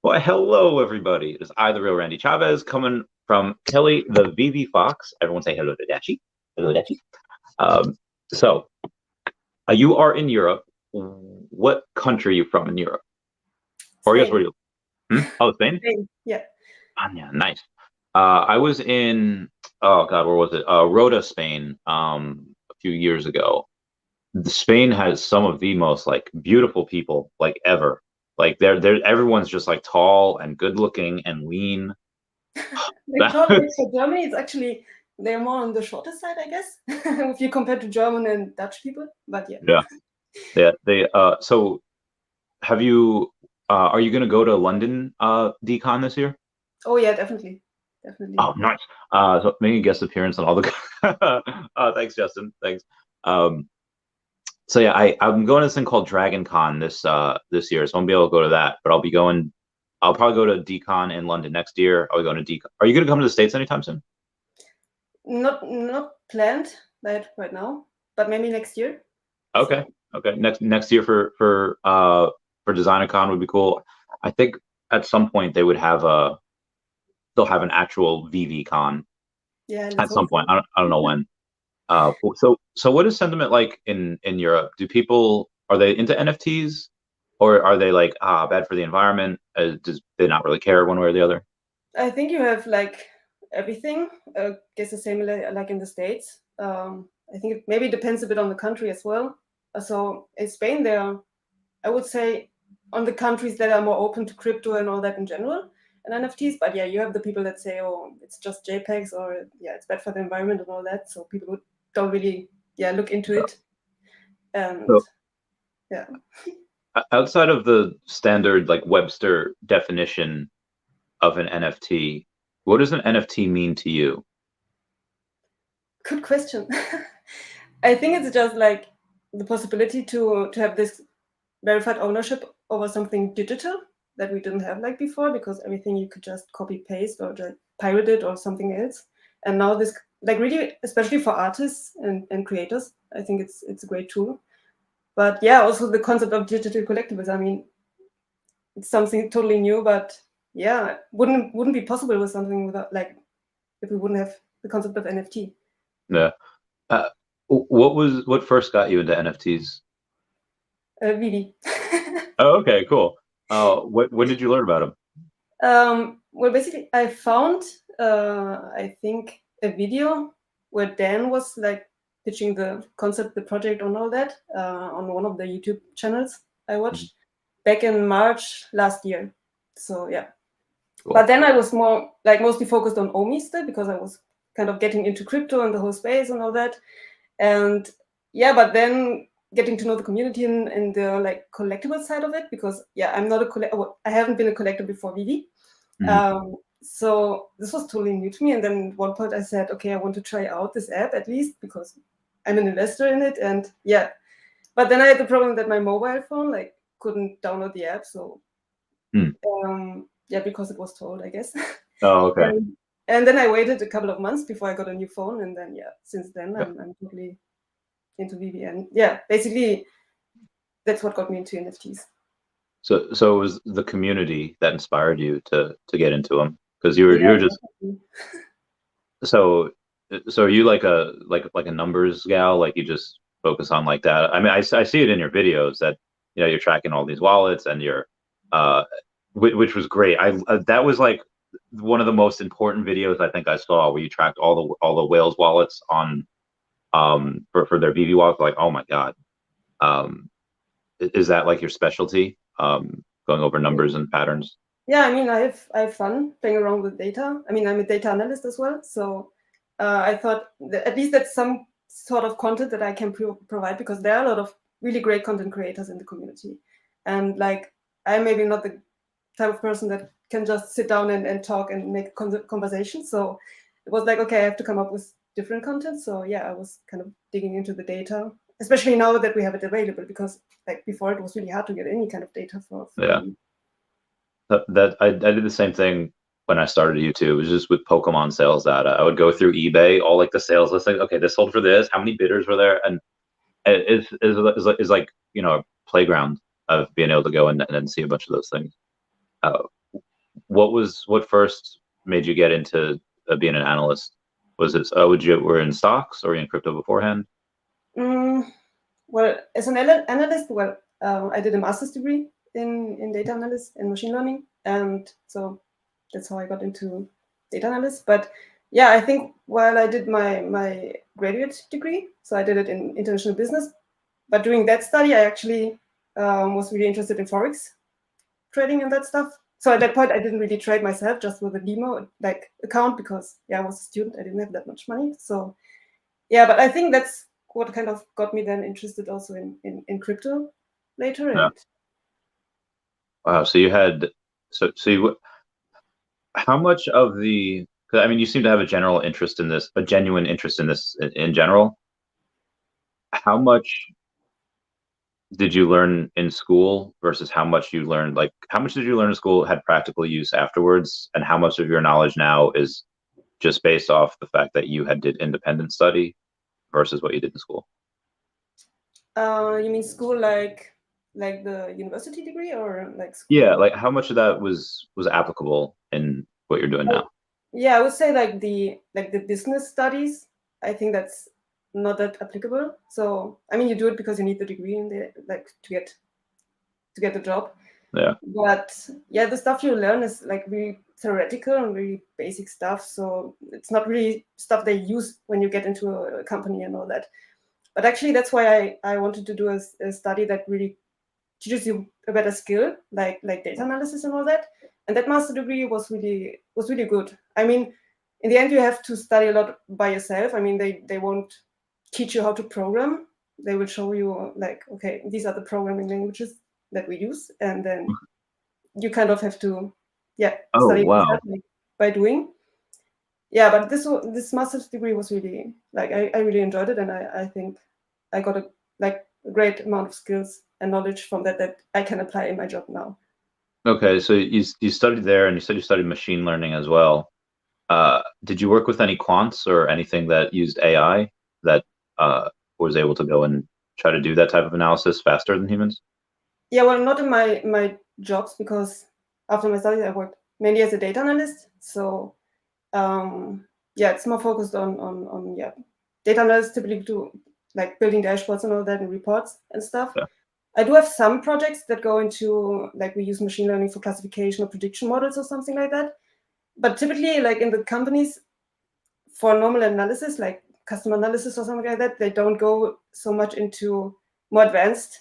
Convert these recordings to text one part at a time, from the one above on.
Well, hello, everybody. It is I, the real Randy Chavez, coming from Kelly, the VeveFox. Everyone say hello to Dachi. Hello, Dachi. Um, so, you are in Europe. What country are you from in Europe? Or I guess where Spain. you? Oh, Spain. Spain. Yeah. Ah, yeah, nice. I was in. Oh God, where was it? Rota, Spain. A few years ago. Spain has some of the most like beautiful people like ever. Like they're everyone's just like tall and good looking and lean. Like probably for Germany, it's actually they're more on the shorter side, I guess, if you compare to German and Dutch people. But yeah. Yeah, yeah. So have you? Are you going to go to London DCon this year? Oh yeah, definitely, definitely. Oh, nice. So making a guest appearance on all the. Thanks, Justin. Thanks. Um, so yeah, I'm going to this thing called Dragon Con this year, so I won't be able to go to that. But I'll be going. I'll probably go to DCon in London next year. I'll be going to DCon. Are you going to come to the States anytime soon? Not planned right now, but maybe next year. Okay. So Okay. Next year for DesignerCon would be cool. I think at some point they'll have an actual VeVe con yeah, let's at hope some point. so. I don't know when. So what is sentiment like in Europe? Do people are they into NFTs or are they like bad for the environment? Does they not really care one way or the other? I think you have like everything. Guess the same like in the States. I think it maybe depends a bit on the country as well. So in Spain, there I would say on the countries that are more open to crypto and all that in general and NFTs. But yeah, you have the people that say, oh, it's just JPEGs or yeah, it's bad for the environment and all that. So people don't really look into it. And So yeah, outside of the standard like Webster definition of an NFT, what does an NFT mean to you? good question. I think it's just like the possibility to have this verified ownership over something digital that we didn't have like before, because everything you could just copy paste or just pirate it or something else. And now this like really, especially for artists and creators, I think it's a great tool. But yeah, also the concept of digital collectibles. I mean, it's something totally new, but yeah, wouldn't be possible with something without like if we wouldn't have the concept of NFT. Yeah. Uh, what first got you into NFTs? VeVe. Oh, okay, cool. When did you learn about them? Well, basically, I found, I think, a video where Dan was like pitching the concept, the project, and all that on one of the YouTube channels I watched back in March last year. So yeah, but Cool. then I was more like mostly focused on Omi still because I was kind of getting into crypto and the whole space and all that. And yeah, but then getting to know the community and the like collectible side of it, because yeah, I'm not a collector. I haven't been a collector before VeVe. Mhm. So this was totally new to me. And then at one point I said, okay, I want to try out this app at least because I'm an investor in it. And yeah, but then I had the problem that my mobile phone like couldn't download the app. So Hmm. yeah, because it was told, I guess. Oh, okay. And then I waited a couple of months before I got a new phone. And then yeah, since then Yeah. I'm totally into VeVe. And yeah, basically that's what got me into NFTs. So it was the community that inspired you to get into them because you Yeah, were just definitely. so so are you like a numbers gal, like you just focus on like that? I mean, I see it in your videos that you're tracking all these wallets and you're uh which was great. That was like one of the most important videos I think I saw where you tracked all the whales wallets on for their VV wallet. Like, oh my God. Um is that like your specialty? Going over numbers and patterns? Yeah, I mean, I have fun playing around with data. I mean, I'm a data analyst as well, so I thought that at least that's some sort of content that I can provide, because there are a lot of really great content creators in the community, and like I'm maybe not the type of person that can just sit down and talk and make conversation. So it was like, okay, I have to come up with different content. So yeah, I was kind of digging into the data, especially now that we have it available, because like before it was really hard to get any kind of data for Yeah. VeVe. That I did the same thing when I started YouTube. It was just with Pokemon sales data. I would go through eBay, all like the sales listings. Okay, this sold for this. How many bidders were there? And is like a playground of being able to go and see a bunch of those things. Uh, what first made you get into being an analyst? Was it were in stocks or in crypto beforehand? Well, as an analyst, I did a master's degree in data analysis and machine learning, and so that's how I got into data analyst. But yeah, I think while I did my graduate degree, so I did it in international business, but during that study, I actually was really interested in forex trading and that stuff. So at that point, I didn't really trade myself, just with a demo account, because I was a student, I didn't have that much money. So yeah, but I think that's what kind of got me then interested also in crypto later. Yeah. And Wow. So you had how much of the? Because I mean, you seem to have a genuine interest in this in general. How much did you learn in school versus how much you learned? Like, how much did you learn in school had practical use afterwards, and how much of your knowledge now is just based off the fact that you did independent study versus what you did in school? You mean school like the university degree, or like school? Yeah, like how much of that was applicable in what you're doing now? Yeah, I would say like the business studies. I think that's not that applicable. So I mean, you do it because you need the degree in the to get the job. Yeah. But yeah, the stuff you learn is like really theoretical and really basic stuff. So it's not really stuff they use when you get into a company and all that. But actually, that's why I wanted to do a study that really teaches you a better skill, like data analysis and all that. And that master degree was really good. I mean, in the end, you have to study a lot by yourself. I mean, they won't teach you how to program. They will show you like, okay, these are the programming languages that we use, and then you kind of have to, study wow. by doing. Yeah, but this master's degree was really like I really enjoyed it, and I think I got a great amount of skills and knowledge from that I can apply in my job now. Okay, so you studied there, and you said you studied machine learning as well. Did you work with any quants or anything that used AI that was able to go and try to do that type of analysis faster than humans? Yeah, well, not in my jobs, because after my studies I worked mainly as a data analyst. So it's more focused on data analysts typically do like building dashboards and all that and reports and stuff. Yeah. I do have some projects that go into like we use machine learning for classification or prediction models or something like that. But typically, like in the companies, for normal analysis, like customer analysis or something like that, they don't go so much into more advanced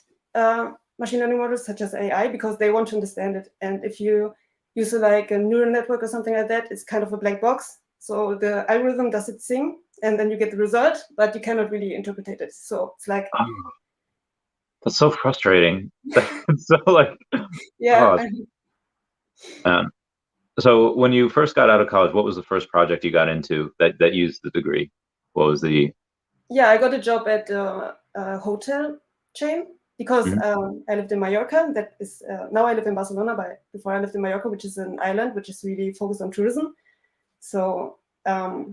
machine learning models such as AI, because they want to understand it. And if you use like a neural network or something like that, it's kind of a black box. So the algorithm does its thing, and then you get the result, but you cannot really interpret it. So it's like, that's so frustrating. So like, yeah. So when you first got out of college, what was the first project you got into that used the degree? What was the? Yeah, I got a job at a hotel chain, because I lived in Mallorca. That is now I live in Barcelona, but before I lived in Mallorca, which is an island which is really focused on tourism. So I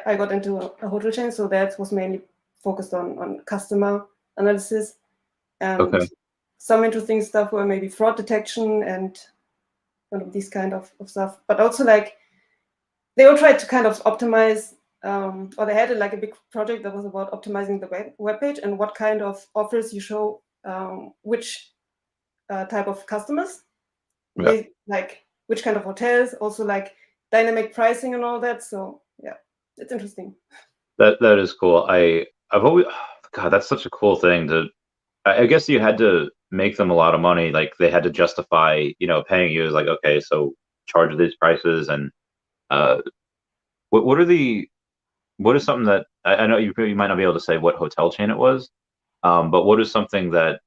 got into a hotel chain. So that was mainly focused on customer analysis, and some interesting stuff were maybe fraud detection and kind of these kind of stuff. But also like they all tried to kind of optimize. Or they had like a big project that was about optimizing the web page and what kind of offers you show which type of customers, like which kind of hotels, also like dynamic pricing and all that. So yeah, it's interesting. That is cool. I've always, God, that's such a cool thing to. I guess you had to make them a lot of money. Like they had to justify, paying you. Like, okay, so charge these prices, and what is something that I know you might not be able to say what hotel chain it was, but what is something that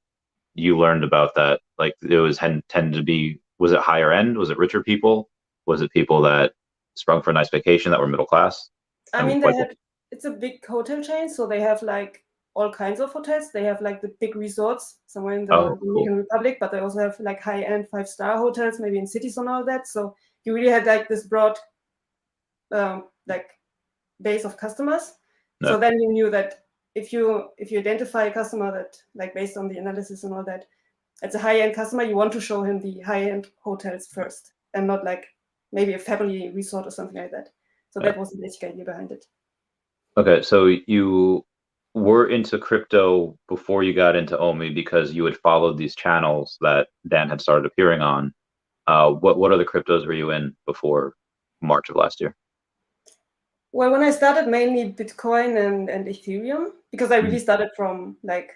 you learned about that? Like it was tended to be, was it higher end? Was it richer people? Was it people that sprung for a nice vacation that were middle class? I mean, it's a big hotel chain, so they have like all kinds of hotels. They have like the big resorts somewhere in the Dominican Republic, but they also have like high-end 5-star hotels, maybe in cities and all that. So you really had like this broad like base of customers. No. So then you knew that if you identify a customer that like based on the analysis and all that, it's a high-end customer, you want to show him the high-end hotels first, and not like maybe a family resort or something like that. So Yeah. that was the basic idea behind it. Okay, so you were into crypto before you got into Omi because you had followed these channels that Dan had started appearing on. What other cryptos were you in before March of last year? Well, when I started, mainly Bitcoin and Ethereum, because I really started from like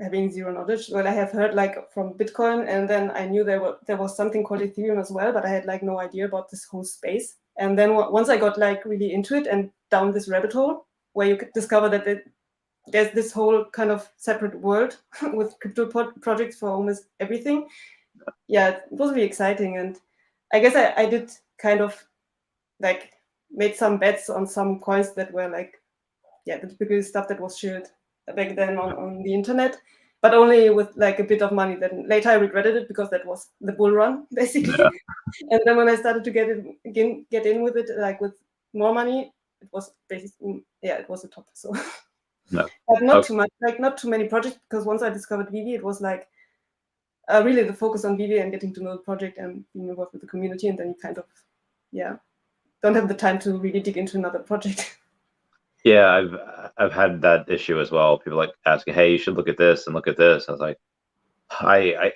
having zero knowledge. Well, I have heard like from Bitcoin, and then I knew there was something called Ethereum as well, but I had like no idea about this whole space. And then once I got like really into it and down this rabbit hole, where you could discover that there's this whole kind of separate world with crypto projects for almost everything. Yeah, it was really exciting, and I guess I did kind of like made some bets on some coins that were like, yeah, the typical stuff that was shared back then on the internet, but only with like a bit of money. Then later I regretted it because that was the bull run basically. Yeah. And then when I started to get in with it, like with more money, it was basically, yeah, it was a top. So, No. but not Okay. too much, like not too many projects, because once I discovered VeVe, it was like really the focus on VeVe and getting to know the project and being involved with the community, and then you kind of, yeah, don't have the time to really dig into another project. Yeah, I've had that issue as well. People like asking, "Hey, you should look at this and look at this." I was like,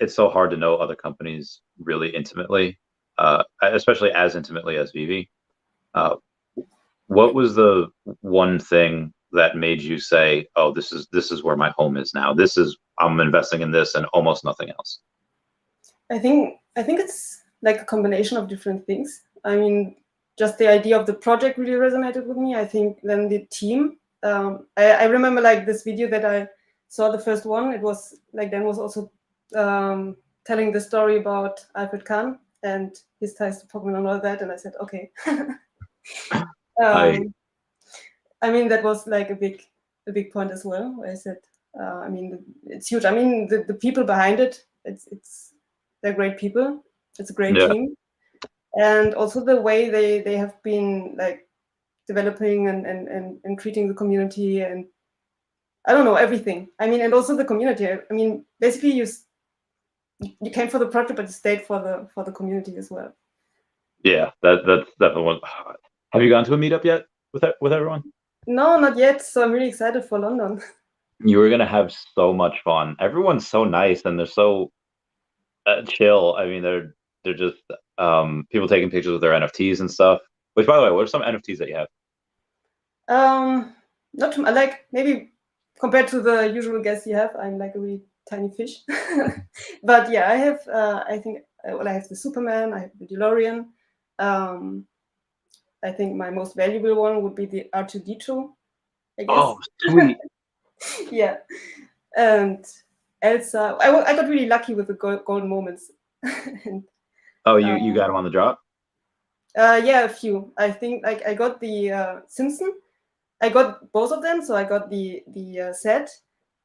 it's so hard to know other companies really intimately, especially as intimately as VeVe. Uh, what was the one thing that made you say, "Oh, this is where my home is now. I'm investing in this and almost nothing else." I think it's like a combination of different things. I mean, just the idea of the project really resonated with me. I think then the team. I remember like this video that I saw, the first one. It was like Dan was also telling the story about Alfred Kahn and his ties to Pokemon and all that, and I said, okay. I I mean, that was like a big point as well. Where I said, I mean, it's huge. I mean, the people behind it, they're great people. It's a great Yeah, team, and also the way they have been like developing and treating the community, and I don't know, everything. I mean, and also the community. I mean, basically you came for the project, but you stayed for the community as well. yeah, that's definitely one. Have you gone to a meetup yet with everyone? No, not yet. So I'm really excited for London. You were gonna have so much fun. Everyone's so nice and they're so chill. I mean, they're just people taking pictures with their NFTs and stuff. Which, by the way, what are some NFTs that you have? Not too, like maybe compared to the usual guests you have, I'm like a really tiny fish. But yeah, I have. I think well, I have the Superman. I have the DeLorean. Um, I think my most valuable one would be the R2D2, I guess. Oh, sweet. Yeah, and Elsa. I got really lucky with the golden moments. And, Oh, you got them on the drop? yeah, a few. I think like I got the Simpson. I got both of them, so I got the set,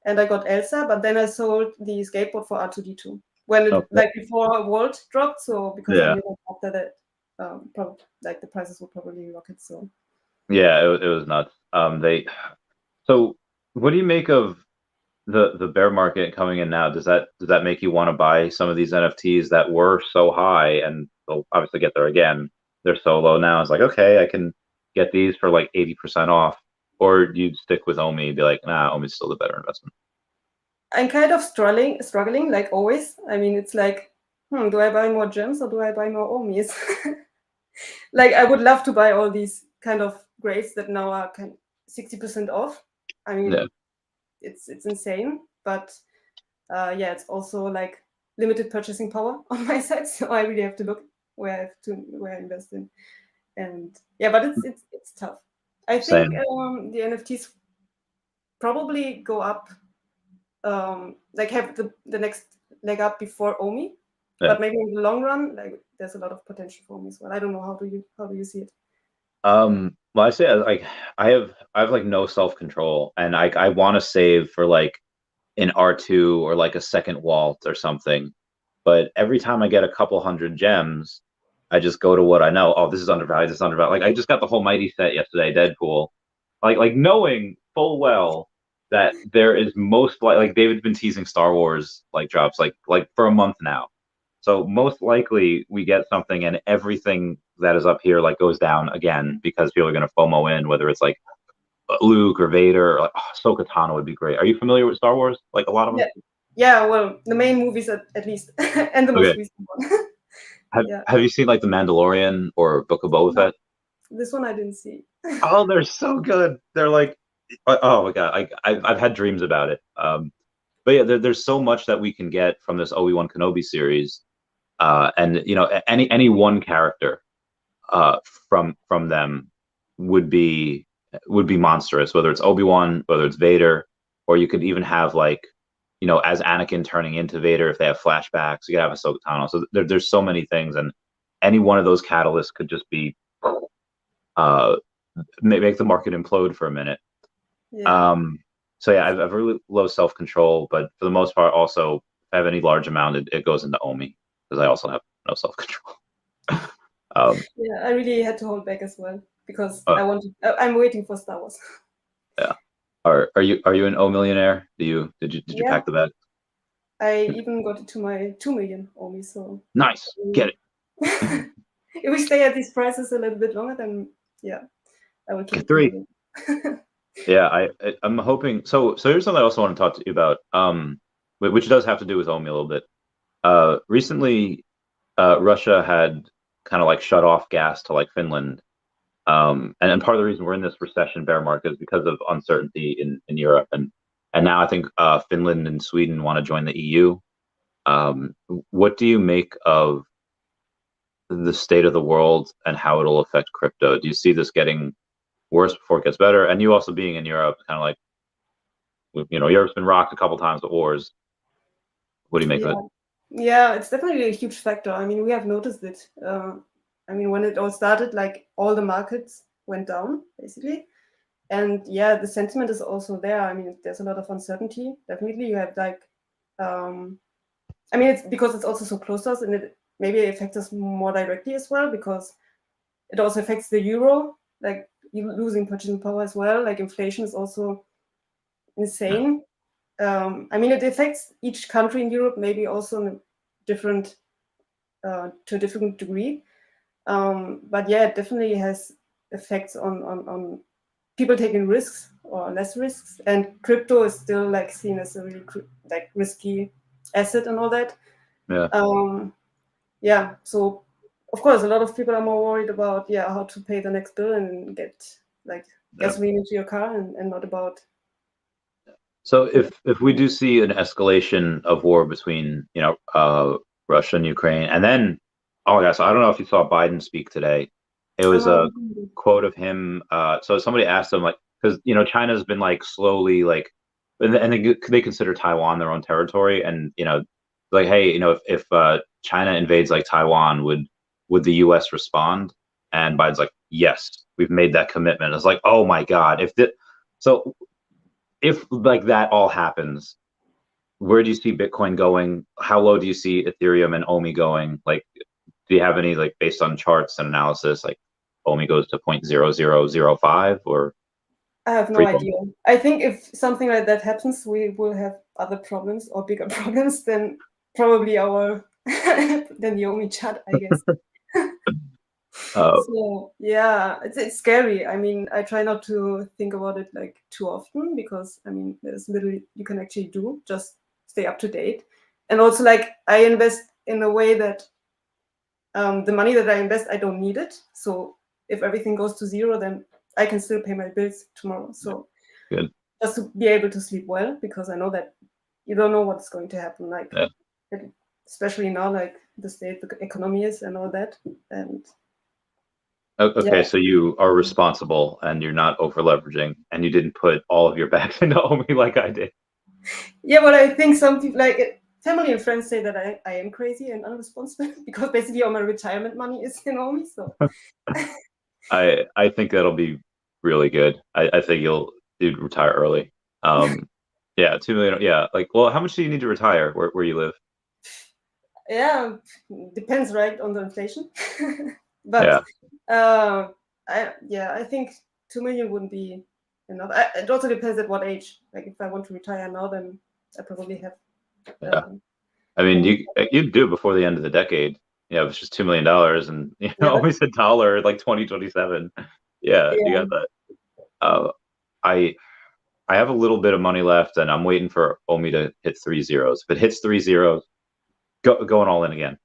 and I got Elsa. But then I sold the skateboard for R2D2 when it Okay. like before World dropped. So because I Yeah, knew that after that, probably like the prices would probably rocket. So yeah, it was nuts. So what do you make of the bear market coming in now? Does that make you want to buy some of these NFTs that were so high and they'll obviously get there again? They're so low now. It's like, okay, I can get these for like 80% off. Or do you stick with Omi and be like, nah, Omi's still the better investment? I'm kind of struggling like always. I mean, it's like, do I buy more gems or do I buy more Omis? Like I would love to buy all these kind of grades that now are 60% off. I Yeah, mean, it's insane, but yeah, it's also like limited purchasing power on my side, so I really have to look where I invest in, and yeah, but it's tough. I think same. the NFTs probably go up, like have the next leg up before Omi, Yeah. but maybe in the long run, like there's a lot of potential for Omi as well. I don't know, how do you see it? Well, I say like I have like no self-control and I want to save for like an R2 or like a second Walt or something. But every time I get a couple hundred gems, I just go to what I know. Oh, this is undervalued, this is undervalued. Like I just got the whole Mighty set yesterday, Deadpool. Like knowing full well that there is most like David's been teasing Star Wars like drops like for a month now. So most likely we get something, and everything that is up here like goes down again because people are going to FOMO in, whether it's like Luke or Vader, or like Ahsoka Tano would be great. Are you familiar with Star Wars? Like a lot of them? Yeah, well, the main movies at least, and the most recent one. Have you seen like The Mandalorian or Book of Boba Fett? This one I didn't see. Oh, they're so good. They're like, oh my god, I've had dreams about it. But yeah, there's so much that we can get from this Obi-Wan Kenobi series, and any one character from them would be monstrous. Whether it's Obi-Wan, whether it's Vader, or you could even have like, as Anakin turning into Vader, if they have flashbacks, you could have Ahsoka Tano. So there's so many things, and any one of those catalysts could just be make the market implode for a minute. Yeah. So yeah, I've really low self-control, but for the most part, also, if I have any large amount, it goes into Omi because I also have no self-control. Yeah, I really had to hold back as well because I'm waiting for Star Wars. Yeah. Are you an O millionaire? Did you pack the bag? I even got it to my 2 million Omi, so nice. Get it. If we stay at these prices a little bit longer, then I will keep 3. Yeah, I'm hoping. So here's something I also want to talk to you about, which does have to do with Omi a little bit. Recently, Russia had kind of like shut off gas to like Finland, and part of the reason we're in this recession bear market is because of uncertainty in Europe, and now I think Finland and Sweden want to join the EU. What do you make of the state of the world and how it'll affect crypto? Do you see this getting worse before it gets better? And you also being in Europe, kind of like, Europe's been rocked a couple times with wars. What do you make of it? Yeah, it's definitely a huge factor. I mean, we have noticed it. I mean, when it all started, like all the markets went down basically, and the sentiment is also there. I mean, there's a lot of uncertainty. Definitely, you have like, I mean, it's because it's also so close to us, and it maybe affects us more directly as well because it also affects the euro, like losing purchasing power as well. Like inflation is also insane. I mean, it affects each country in Europe, maybe also in to a different degree. But it definitely has effects on people taking risks or less risks. And crypto is still like seen as a really like risky asset and all that. Yeah. So of course, a lot of people are more worried about how to pay the next bill and get like gasoline into your car, and not about. So if we do see an escalation of war between Russia and Ukraine, and then so I don't know if you saw Biden speak today. It was a quote of him. So somebody asked him, like, because China's been like slowly like, and they consider Taiwan their own territory, and like, hey, if China invades like Taiwan, would the U.S. respond? And Biden's like, yes, we've made that commitment. It's like, oh my God, if like that all happens, where do you see Bitcoin going? How low do you see Ethereum and Omi going? Like, do you have any, like, based on charts and analysis, like Omi goes to 0.0005 or? I have no idea. I think if something like that happens, we will have other problems or bigger problems than probably than the Omi chart, I guess. So it's scary. I mean, I try not to think about it like too often because I mean, there's little you can actually do. Just stay up to date, and also like I invest in a way that the money that I invest, I don't need it. So if everything goes to zero, then I can still pay my bills tomorrow. So good. Just to be able to sleep well, because I know that you don't know what's going to happen. Like especially now, like the state the economy is and all that, and. Okay, so you are responsible and you're not over leveraging, and you didn't put all of your bags into Omi like I did. Yeah, but I think some people, like family and friends, say that I am crazy and unresponsible because basically all my retirement money is in Omi. So I think that'll be really good. I think you'd retire early. 2 million. Yeah, like, well, how much do you need to retire where you live? Yeah, depends, right, on the inflation. But I think 2 million wouldn't be enough. It also depends at what age. Like if I want to retire now, then I probably have I mean, you do it before the end of the decade. It's just $2 million, and always $1 like 2027. Yeah, you got that. I have a little bit of money left, and I'm waiting for Omi to hit 3 zeros. If it hits 3 zeros, going all in again.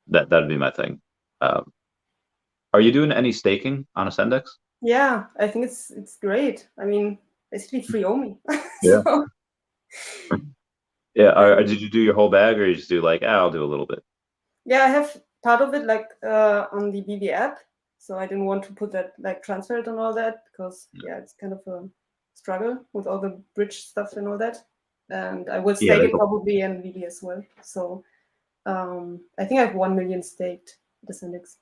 That'd be my thing. Are you doing any staking on Ascendex? Yeah, I think it's great. I mean, basically free Omi. Yeah. Yeah. Did you do your whole bag, or you just do like, I'll do a little bit? Yeah, I have part of it like on the VeVe app, so I didn't want to put that like transfer it and all that because it's kind of a struggle with all the bridge stuff and all that. And I will stake it probably in VeVe as well. So I think I have 1 million staked at Ascendex.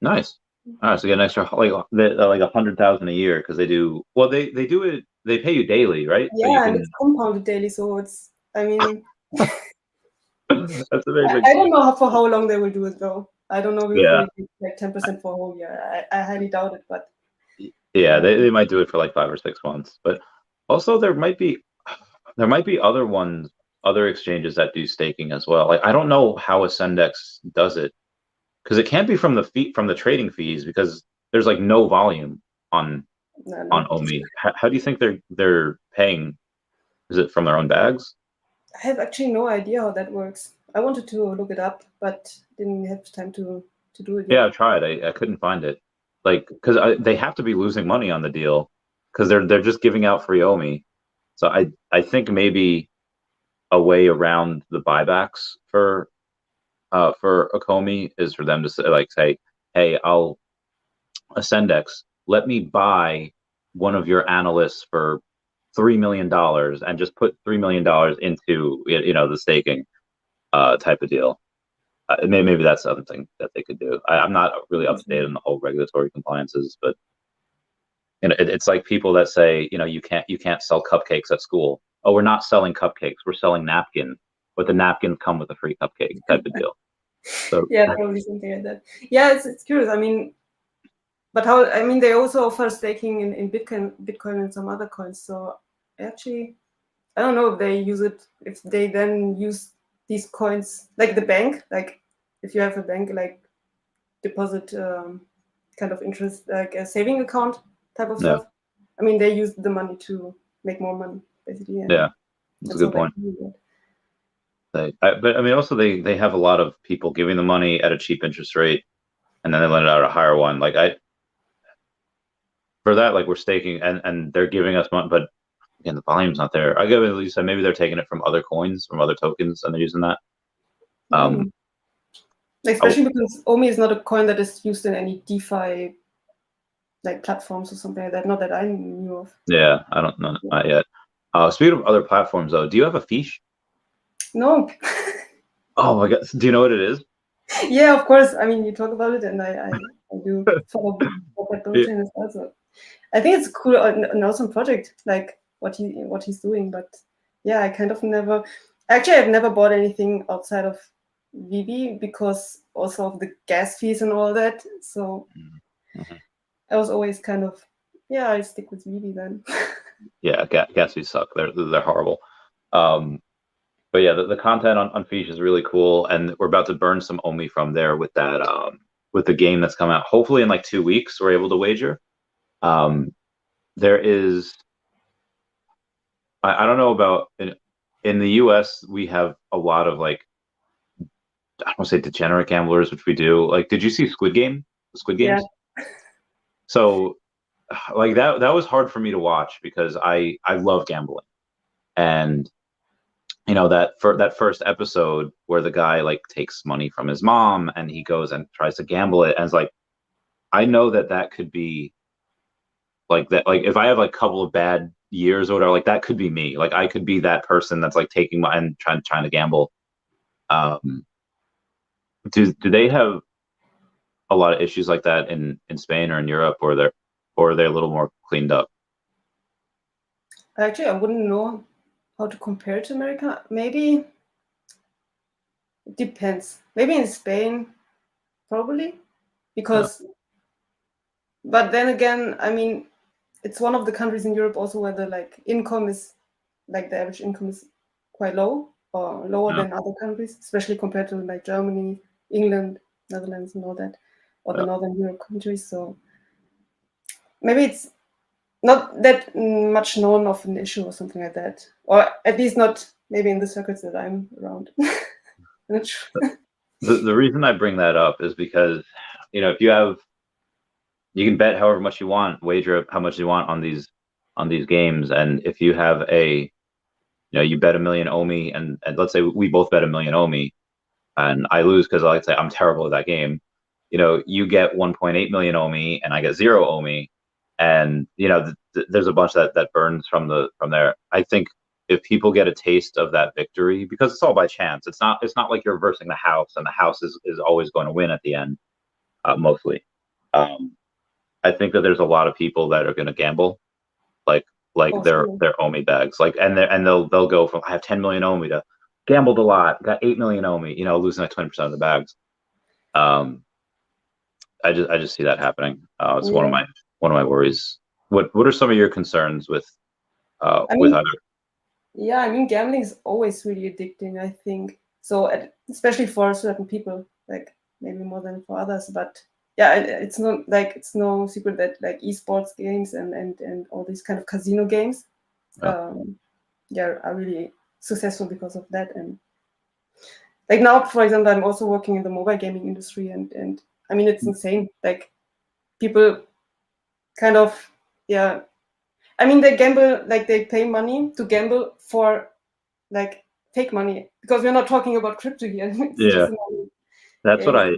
Nice. All right, so you get an extra like 100,000 a year because they do well. They do it. They pay you daily, right? Yeah, and it's compounded daily, so it's. I mean, that's amazing. I don't know for how long they will do it though. I don't know if they like 10% for a whole year. I highly doubt it, but yeah, they might do it for like 5 or 6 months. But also there might be other exchanges that do staking as well. Like I don't know how Ascendex does it because it can't be from the trading fees because there's like no volume on Omi. How do you think they're paying? Is it from their own bags? I have actually no idea how that works. I wanted to look it up, but didn't have time to do it yet. Yeah, I tried. I couldn't find it. Like, because they have to be losing money on the deal because they're just giving out free Omi. So I think maybe a way around the buybacks for Ecomi is for them to say, hey, I'll Ascendex, let me buy one of your analysts for $3 million and just put $3 million into the staking type of deal. Maybe that's something that they could do. I'm not really up to date on the whole regulatory compliances, but it's like people that say you can't sell cupcakes at school. Oh, we're not selling cupcakes. We're selling napkins, but the napkins come with a free cupcake type of deal. So yeah, probably something like that. Yeah, it's curious. I mean, but they also offer staking in Bitcoin and some other coins. So actually, I don't know if they use it, if they then use these coins like the bank, like if you have a bank like deposit kind of interest, like a saving account type of stuff. I mean, they use the money to make more money, basically. Yeah, that's a good point. But I mean, also they have a lot of people giving the money at a cheap interest rate, and then they lend it out at a higher one. Like for that, like we're staking and they're giving us money, but again, the volume's not there. I give at least maybe they're taking it from other coins, from other tokens, and they're using that. Especially because Omi is not a coin that is used in any DeFi like platforms or something like that. Not that I knew of. Yeah, I don't know, not yet. Speaking of other platforms, though, do you have a fiche? No. Oh my god, do you know what it is? Yeah, of course. I mean, you talk about it, and I do follow that blockchain as well. So I think it's cool, an awesome project, like what he's doing. But yeah, I kind of never. Actually, I've never bought anything outside of VeVe because also of the gas fees and all that. So I was always kind of, I stick with VeVe then. Yeah, gas fees suck. They're horrible. But yeah, the content on Fiche is really cool, and we're about to burn some Omi from there with that with the game that's coming out. Hopefully in like 2 weeks, we're able to wager. There is, I don't know about in the US, we have a lot of like, I don't want to say degenerate gamblers, which we do. Like, did you see Squid Games? Yeah. So, like that was hard for me to watch because I love gambling, and that first episode where the guy like takes money from his mom and he goes and tries to gamble it, and it's like, I know that could be like that. Like if I have like a couple of bad years or whatever, like that could be me. Like I could be that person that's like taking my and trying to gamble. Do they have a lot of issues like that in Spain or in Europe, or are they a little more cleaned up? Actually, I wouldn't know how to compare it to America. Maybe it depends. Maybe in Spain, probably, because. Yeah. But then again, I mean, it's one of the countries in Europe also where the like income is, like the average income is quite low. or lower than other countries, especially compared to like Germany, England, Netherlands, and all that, or the Northern Europe countries. So maybe it's not that much known of an issue or something like that, or at least not maybe in the circuits that I'm around. I'm not sure. The reason I bring that up is because, if you can bet however much you want, wager how much you want on these games, and if you have you bet 1 million OMI, and let's say we both bet 1 million OMI, and I lose because I say I'm terrible at that game. You get 1.8 million OMI, and I get 0 OMI, and there's a bunch that burns from there. I think if people get a taste of that victory, because it's all by chance, it's not like you're reversing the house, and the house is always going to win at the end, mostly. I think that there's a lot of people that are going to gamble, like their OMI bags, and they'll go from I have 10 million OMI to gambled a lot, got 8 million OMI, losing like 20% of the bags. I just see that happening. It's one of my worries. What are some of your concerns with either? Yeah, I mean, gambling is always really addicting, I think. So, especially for certain people, like maybe more than for others. But yeah, it's no secret that like esports games and all these kind of casino games, are really successful because of that. And like now, for example, I'm also working in the mobile gaming industry, and I mean, it's insane. Like people kind of, I mean, they gamble, like they pay money to gamble for like fake money, because we're not talking about crypto here. That's why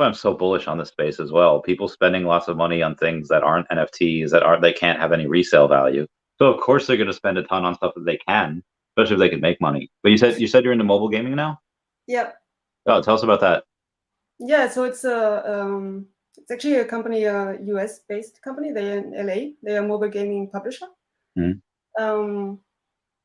I'm so bullish on this space as well. People spending lots of money on things that aren't NFTs, they can't have any resale value. So of course they're going to spend a ton on stuff that they can, especially if they can make money. But you said you're into mobile gaming now? Yeah. Oh, tell us about that. Yeah, so it's it's actually a company, a US-based company. They're in LA. They are a mobile gaming publisher. Mm-hmm.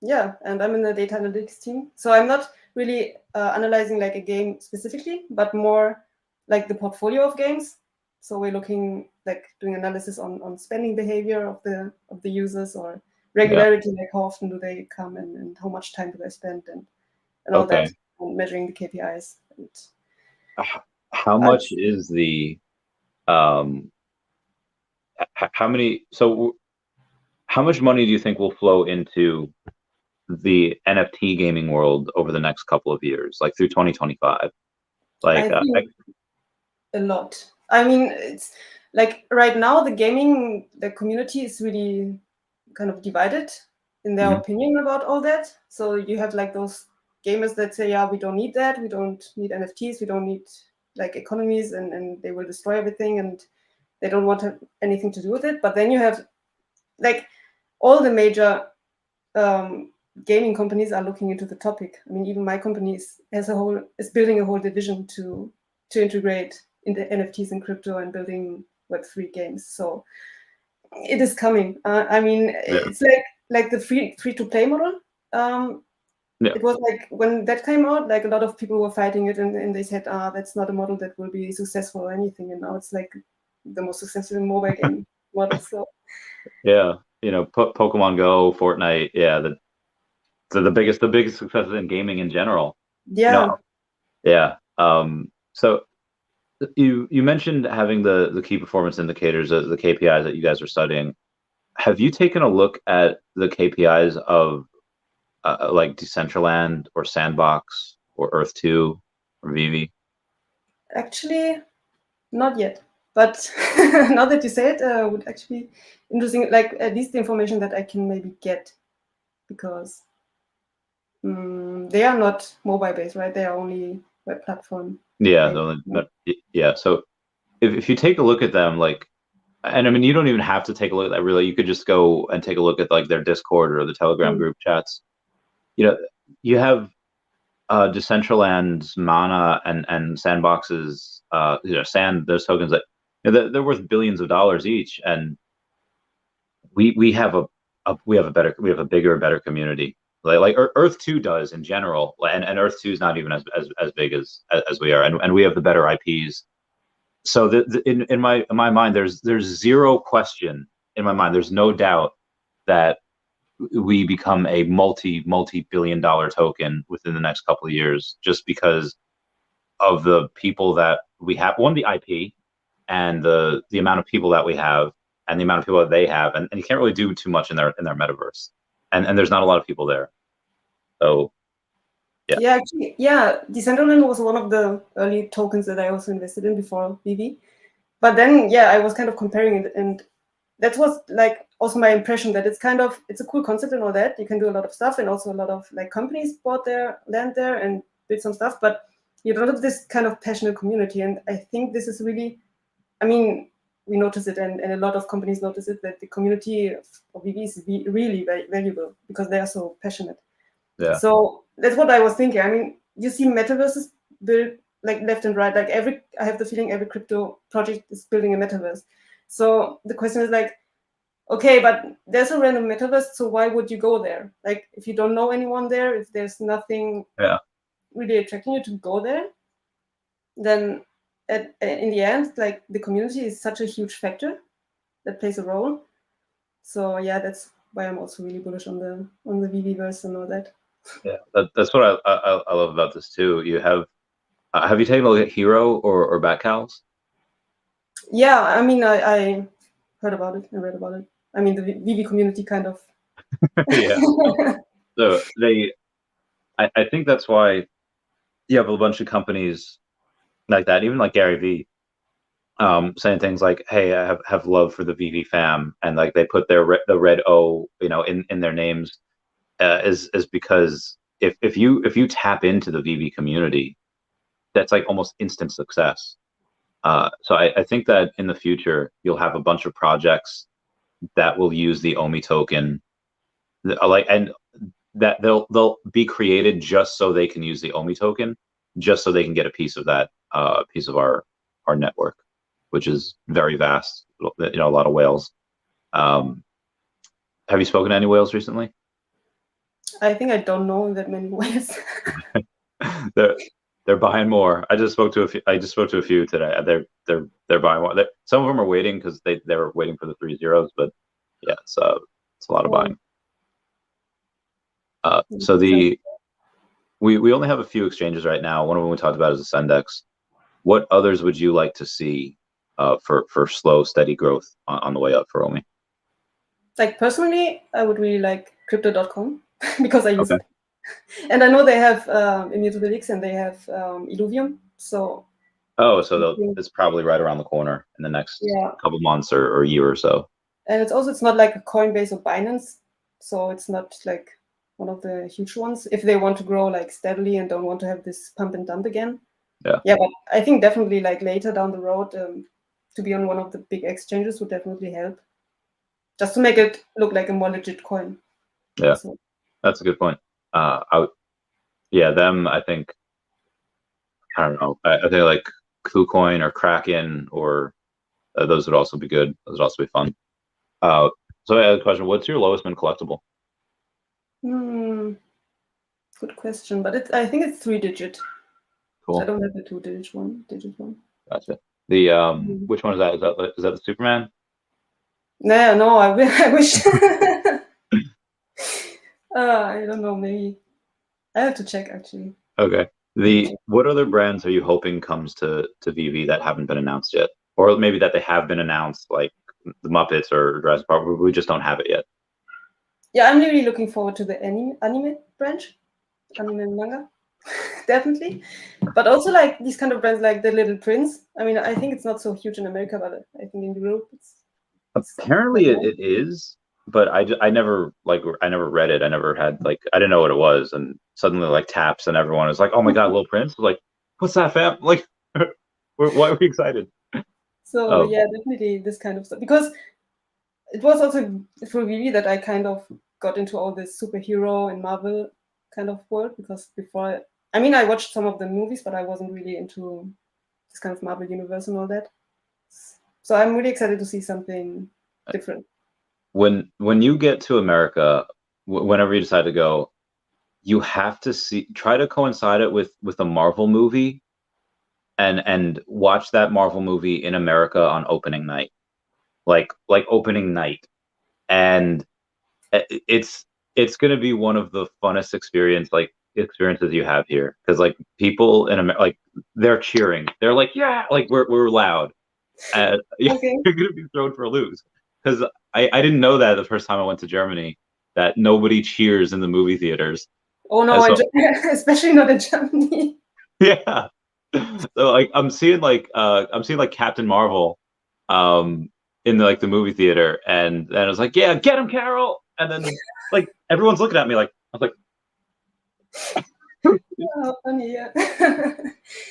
Yeah, and I'm in the data analytics team. So I'm not really analyzing like a game specifically, but more like the portfolio of games. So we're looking like doing analysis on spending behavior of the users, or regularity, like how often do they come, and how much time do they spend, and all that, and measuring the KPIs. And how much is the how much money do you think will flow into the NFT gaming world over the next couple of years, like through 2025? Like I think a lot. I mean, it's like right now the community is really kind of divided in their opinion about all that. So you have like those gamers that say, yeah, we don't need that, we don't need NFTs, we don't need like economies, and they will destroy everything, and they don't want to have anything to do with it. But then you have like all the major gaming companies are looking into the topic. I mean, even my company is building a whole division to integrate into NFTs and crypto, and building Web3 games. So it is coming. I mean, it's like the free to play model. It was like when that came out, like a lot of people were fighting it, and they said, that's not a model that will be successful or anything. And now it's like the most successful mobile game model. So Pokemon Go, Fortnite, the biggest successes in gaming in general. So you mentioned having the key performance indicators, the KPIs that you guys are studying. Have you taken a look at the KPIs of like Decentraland or Sandbox or Earth-2 or VeVe? Actually, not yet. But now that you say it, would actually be interesting, like at least the information that I can maybe get, because they are not mobile based, right? They are only web platform. So if you take a look at them, like, and I mean, you don't even have to take a look at that really. You could just go and take a look at like their Discord or the Telegram group chats. You have Decentraland's Mana and Sandbox's those tokens that they're worth billions of dollars each, and we have a bigger, better community. Like Earth-2 does in general, and Earth-2 is not even as big as we are, and we have the better IPs. So in my mind, there's zero question in my mind. There's no doubt that we become a multi-billion-dollar token within the next couple of years, just because of the people that we have. One, the IP, and the amount of people that we have, and the amount of people that they have, and you can't really do too much in their metaverse, and there's not a lot of people there. So yeah. Yeah, actually, yeah, Decentraland was one of the early tokens that I also invested in before VeVe. But then, yeah, I was kind of comparing it, and that was like also my impression that it's a cool concept and all that. You can do a lot of stuff, and also a lot of like companies bought their land there and did some stuff, but you don't have this kind of passionate community. And I think this is really, I mean, we notice it, and a lot of companies notice it, that the community of VeVe is really very valuable because they are so passionate. Yeah. So that's what I was thinking. I mean, you see metaverses built like left and right. Like I have the feeling every crypto project is building a metaverse. So the question is like, okay, but there's a random metaverse, so why would you go there? Like, if you don't know anyone there, if there's nothing really attracting you to go there, then in the end, like the community is such a huge factor that plays a role. So yeah, that's why I'm also really bullish on the VeVeverse and all that. Yeah, that's what I love about this too. You have you taken a look at Hero or Batcows? Yeah, I mean, I heard about it and read about it. I mean, the VeVe community kind of. Yeah. So I think that's why you have a bunch of companies like that, even like Gary Vee, saying things like, "Hey, I have love for the VeVe fam," and like they put the red O, in their names, is because if you tap into the VeVe community, that's like almost instant success. So I think that in the future you'll have a bunch of projects that will use the OMI token, and that they'll be created just so they can use the OMI token, just so they can get a piece of that piece of our network, which is very vast. A lot of whales. Have you spoken to any whales recently? I think I don't know that many whales. They're buying more. I just spoke to a few today. They're buying more. Some of them are waiting because they were waiting for the 3 zeros, but yeah, it's a lot of buying. So we only have a few exchanges right now. One of them we talked about is Ascendex. What others would you like to see for slow, steady growth on the way up for OMI? Like personally, I would really like Crypto.com because I use it. And I know they have Immutable X and they have Illuvium. So it's probably right around the corner in the next couple months or a year or so. And it's not like a Coinbase or Binance, so it's not like one of the huge ones. If they want to grow like steadily and don't want to have this pump and dump again. Yeah, but I think definitely like later down the road, to be on one of the big exchanges would definitely help, just to make it look like a more legit coin. Yeah, so that's a good point. Them, I think, I don't know. I think like KuCoin or Kraken or those would also be good. Those would also be fun. So I have a question. What's your lowest mint collectible? Good question, but I think it's 3-digit. Cool. I don't have the 2-digit one. Gotcha. The which one is that? Is that the Superman? No, I wish. I don't know. Maybe I have to check actually. Okay. What other brands are you hoping comes to VeVe that haven't been announced yet, or maybe that they have been announced, like the Muppets or Jurassic Park? We just don't have it yet. Yeah, I'm really looking forward to the anime branch, anime and manga, definitely. But also like these kind of brands like The Little Prince. I mean, I think it's not so huge in America, but I think in Europe it's apparently it is. But I never read it. I never had I didn't know what it was, and suddenly like taps and everyone was like, "Oh my god, Little Prince!" I was like, "What's that, fam?" Like, why are we excited? So yeah, definitely this kind of stuff, because it was also through VeVe that I kind of got into all this superhero and Marvel kind of world, because before I watched some of the movies, but I wasn't really into this kind of Marvel universe and all that. So I'm really excited to see something different. When you get to America, whenever you decide to go, you have to try to coincide it with a Marvel movie, and watch that Marvel movie in America on opening night, like opening night, and it's going to be one of the funnest experiences you have here, because like people in America, like they're cheering, they're like, yeah, like we're loud, and you're Okay. going to be thrown for a loop, because I didn't know that the first time I went to Germany, that nobody cheers in the movie theaters. Oh And no, so especially not in Germany. yeah, so like I'm seeing like Captain Marvel in the movie theater, and then I was like, yeah, get him, Carol, and then like everyone's looking at me like, I was like, Oh, funny, yeah.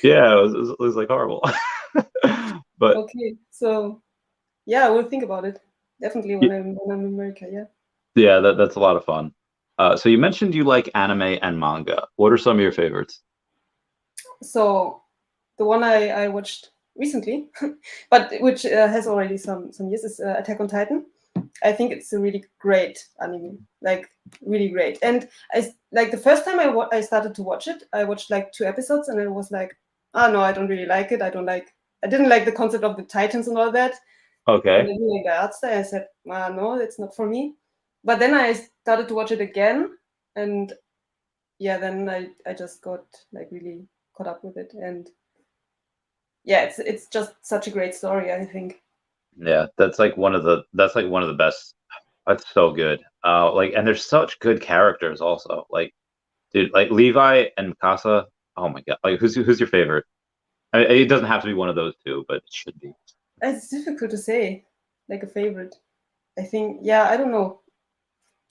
yeah, it was like horrible. But Okay, so yeah, we'll think about it definitely when I'm in America. Yeah. yeah, that's a lot of fun. So you mentioned you like anime and manga. What are some of your favorites? So the one I watched recently, but which has already some years, is Attack on Titan. I think it's a really great anime, like really great. And I like the first time I started to watch it, I watched like 2 episodes, and it was like, oh no, I don't really like it. I didn't like the concept of the Titans and all that. And Okay. then like the art style, I said, no, it's not for me. But then I started to watch it again, and yeah, then I just got like really caught up with it, and yeah, it's just such a great story, I think. Yeah, that's like one of the best. That's so good. Like, and there's such good characters also. Like, dude, like Levi and Mikasa. Oh my God. Like, who's your favorite? It doesn't have to be one of those two, but it should be. It's difficult to say, like a favorite. I think, yeah, I don't know.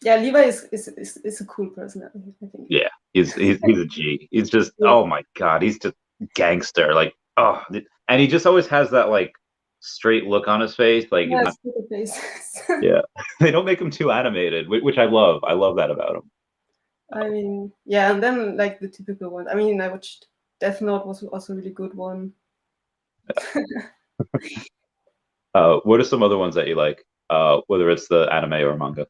Yeah, Levi is a cool person, I think. Yeah, he's a G. He's just, Yeah, oh my God, he's just gangster. Like, oh, and he just always has that like straight look on his face. Like he's yeah, not. it's super face. Yeah, they don't make him too animated, which I love. I love that about him. I mean, yeah, and then like the typical one. I mean, I watched Death Note, was also a really good one. What are some other ones that you like? Whether it's the anime or manga.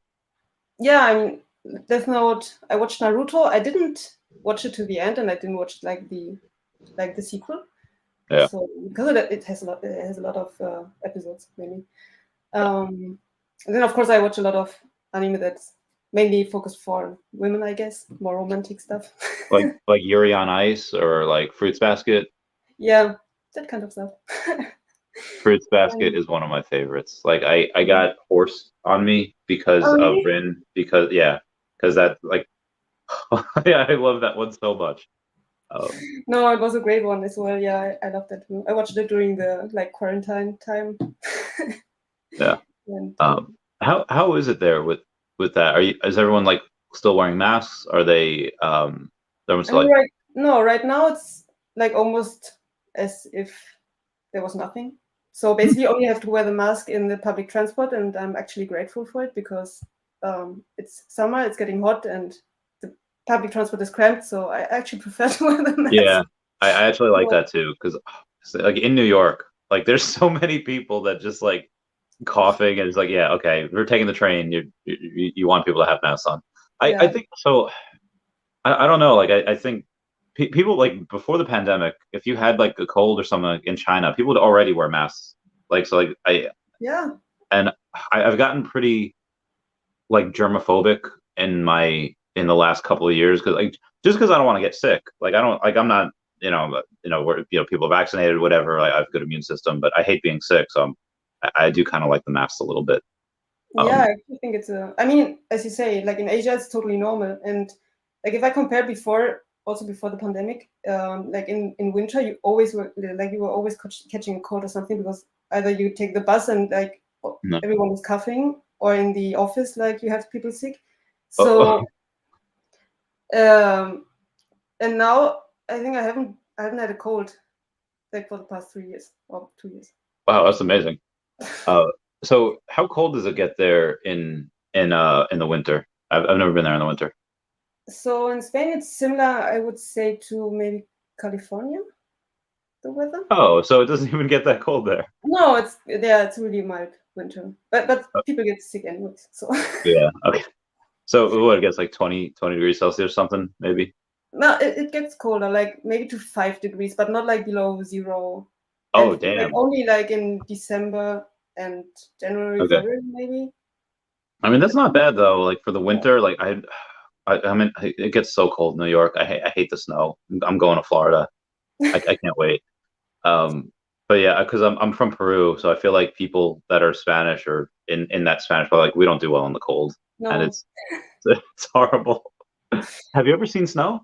Yeah, I mean, Death Note. I watched Naruto. I didn't watch it to the end, and I didn't watch like the sequel. Yeah. So because of that, it has a lot of episodes mainly. And then of course I watch a lot of anime that's mainly focused for women, I guess, more romantic stuff. Like Yuri on Ice or like Fruits Basket. Yeah, that kind of stuff. Fruits Basket Um, is one of my favorites. Like I got forced on me because oh of really? Rin, because yeah, because that like yeah, I love that one so much. Um, No, it was a great one as well. Yeah, I loved that too. I watched it during the like quarantine time. yeah. And How is it there with that? Is everyone like still wearing masks? Are they everyone's I mean, like right now it's like almost as if there was nothing. So basically, you only have to wear the mask in the public transport, and I'm actually grateful for it because it's summer, it's getting hot, and the public transport is cramped. So I actually prefer to wear the mask. yeah, I actually like So, that too, because like in New York, like there's so many people that just like coughing, and it's like, yeah, okay, we're taking the train. You want people to have masks on. I yeah, think so. I don't know. Like I think people like before the pandemic, if you had like a cold or something like, in China, people would already wear masks. Like so, like yeah, and I've gotten pretty like germophobic in the last couple of years, because like just because I don't want to get sick. Like I don't like I'm not where people are vaccinated, whatever. I have a good immune system, but I hate being sick, so I do kind of like the masks a little bit. yeah. I Um, actually think it's a. I mean, as you say, like in Asia, it's totally normal. And like if I compare before, also before the pandemic, like in winter, you were always catching a cold or something because either you take the bus and like no. everyone is coughing, or in the office, like you have people sick. Oh, So um, and now I think I haven't had a cold like for the past 3 years or 2 years. wow, that's amazing. Uh, so how cold does it get there in the winter? I've never been there in the winter. So in Spain, it's similar, I would say, to maybe California, the weather. Oh, so it doesn't even get that cold there. No, it's really mild winter, but people get sick anyways. So Yeah. Okay. So what, it gets like 20 degrees Celsius or something, maybe? no, it gets colder, like maybe to 5 degrees, but not like below zero, Oh, and like damn. only like in December and January, Okay. February maybe. I mean, that's not bad though. Like for the winter, like I mean, it gets so cold in New York. I hate the snow. I'm going to Florida. I can't wait. But yeah, because I'm from Peru, so I feel like people that are Spanish or in that Spanish, but like we don't do well in the cold, and No. it's horrible. Have you ever seen snow?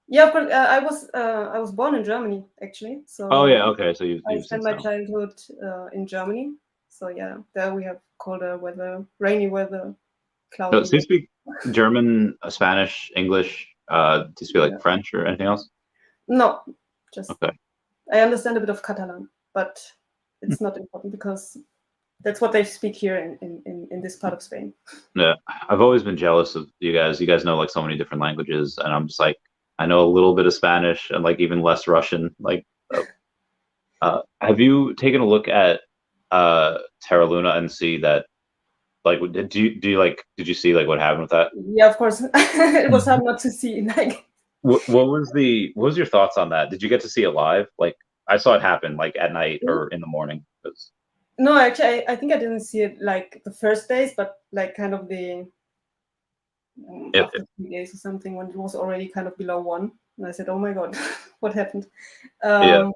Yeah, of course. I was born in Germany actually, Oh so yeah, okay. So I you've seen spent my snow. childhood in Germany. So yeah, there we have colder weather, rainy weather, So, cloudy so you weather. speak German, Spanish, English. Do you speak like Yeah. French or anything else? No, just Okay. I understand a bit of Catalan, but it's not important because that's what they speak here in this part of Spain. Yeah, I've always been jealous of you guys. You guys know like so many different languages, and I'm just like, I know a little bit of Spanish and like even less Russian. Like, have you taken a look at Terra Luna and see that? Like, do you like? Did you see like what happened with that? Yeah, of course. It was hard not to see. Like, What was your thoughts on that? Did you get to see it live? Like, I saw it happen like at night or in the morning. no, actually, I think I didn't see it like the first days, but like kind of the It, after 3 days or something when it was already kind of below one. And I said, "Oh my god, what happened?" yeah,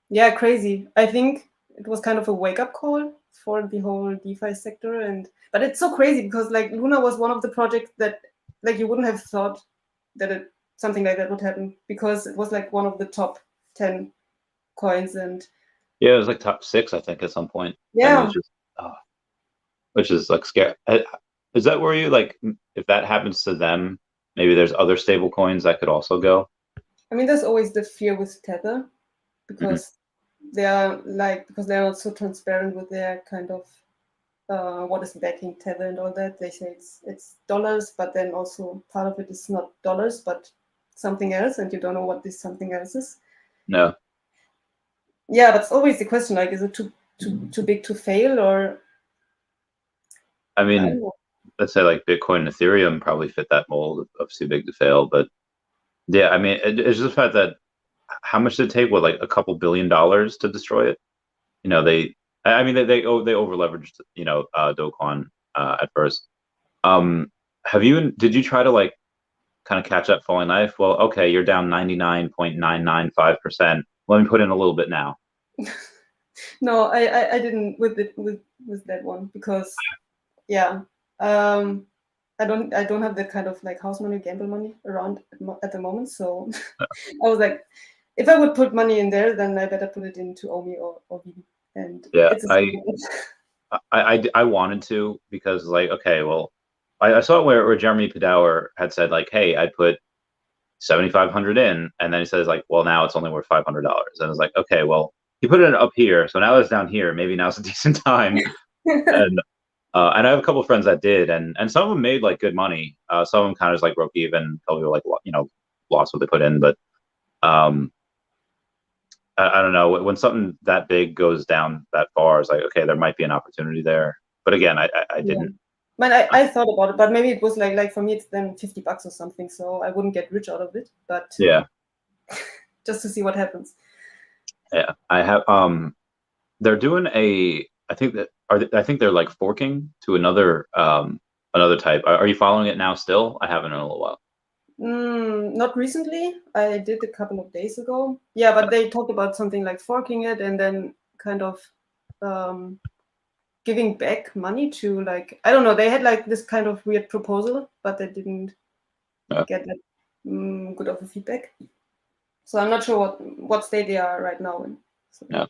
Yeah, crazy. I think it was kind of a wake up call for the whole DeFi sector, and but it's so crazy because like Luna was one of the projects that like you wouldn't have thought that something like that would happen because it was like one of the top 10 coins, and yeah. It was like top six, I think, at some point, and it was yeah. just, which is like scary. Is that where you like if that happens to them, maybe there's other stable coins that could also go? I mean, there's always the fear with Tether Hmm. because because they're not so transparent with their kind of what is backing Tether and all that. They say it's dollars, but then also part of it is not dollars, but something else, and you don't know what this something else is. No, Yeah, that's always the question. Like, is it too big to fail, or I I don't mean, know. let's say like Bitcoin and Ethereum probably fit that mold of too big to fail, but yeah, I mean, it's just the fact that how much did it take? What, like a couple $1 billion to destroy it? You know, I mean, they over leveraged, Dokon at first. Um, did you try to like kind of catch that falling knife? Well, okay, you're down 99.995%. Let me put in a little bit now. No, I didn't with that one because yeah, I don't have that kind of like house money, gamble money around at the moment. So I was like, if I would put money in there, then I better put it into Omi or VeVe. And Yeah, it's a small I wanted to because like, okay, well, I saw it where Jeremy Padower had said like, hey, I put 7,500 in, and then he says like, well, now it's only worth $500, and it's like, okay, well, he put it up here, so now it's down here. Maybe now's a decent time. And and I have a couple of friends that did, and some of them made like good money. Some of them kind of just like broke even, probably like lost what they put in. But um, I don't know, when something that big goes down that far, it's like, okay, there might be an opportunity there. But again, I yeah. didn't. Man, I thought about it, but maybe it was like for me it's then $50 or something, so I wouldn't get rich out of it, but Yeah, just to see what happens. yeah. I have. They're doing a. I think that I think they're like forking to another type. Are you following it now? Still, I haven't in a little while. Not recently. I did a couple of days ago. Yeah, but they talked about something like forking it and then kind of um, giving back money to like I don't know. They had like this kind of weird proposal, but they didn't Yeah. get that good of a feedback. So I'm not sure what state they are right now in. So, Yeah.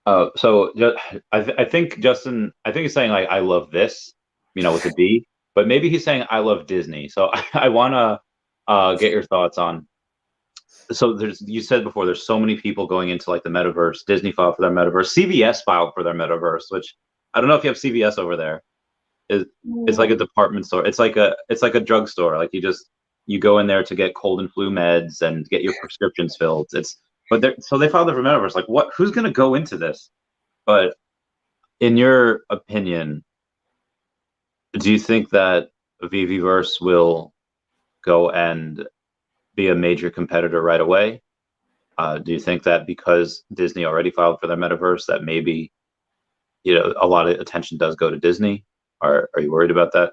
I think Justin, I think he's saying like I love this, with a D, but maybe he's saying I love Disney. So I want to get your thoughts on. So you said before there's so many people going into like the metaverse. Disney filed for their metaverse. CVS filed for their metaverse, which I don't know if you have CVS over there. It's like a no. department store. It's like a drugstore. Like you go in there to get cold and flu meds and get your prescriptions filled. So they filed for metaverse. Like who's gonna go into this? But in your opinion, do you think that VeVeVerse will go and be a major competitor right away? Do you think that because Disney already filed for their metaverse, that maybe a lot of attention does go to Disney? Are you worried about that?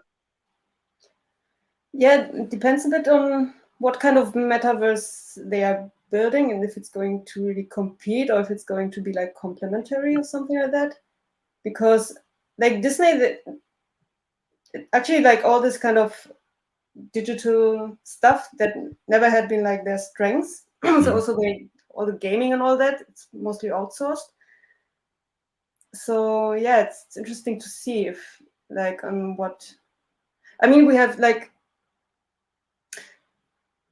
Yeah, it depends a bit on what kind of metaverse they are building and if it's going to really compete or if it's going to be like complementary or something like that. Because like Disney, actually like all this kind of digital stuff that never had been like their strengths. So also all the gaming and all that, it's mostly outsourced. So yeah, it's interesting to see if like on what, I mean, we have like,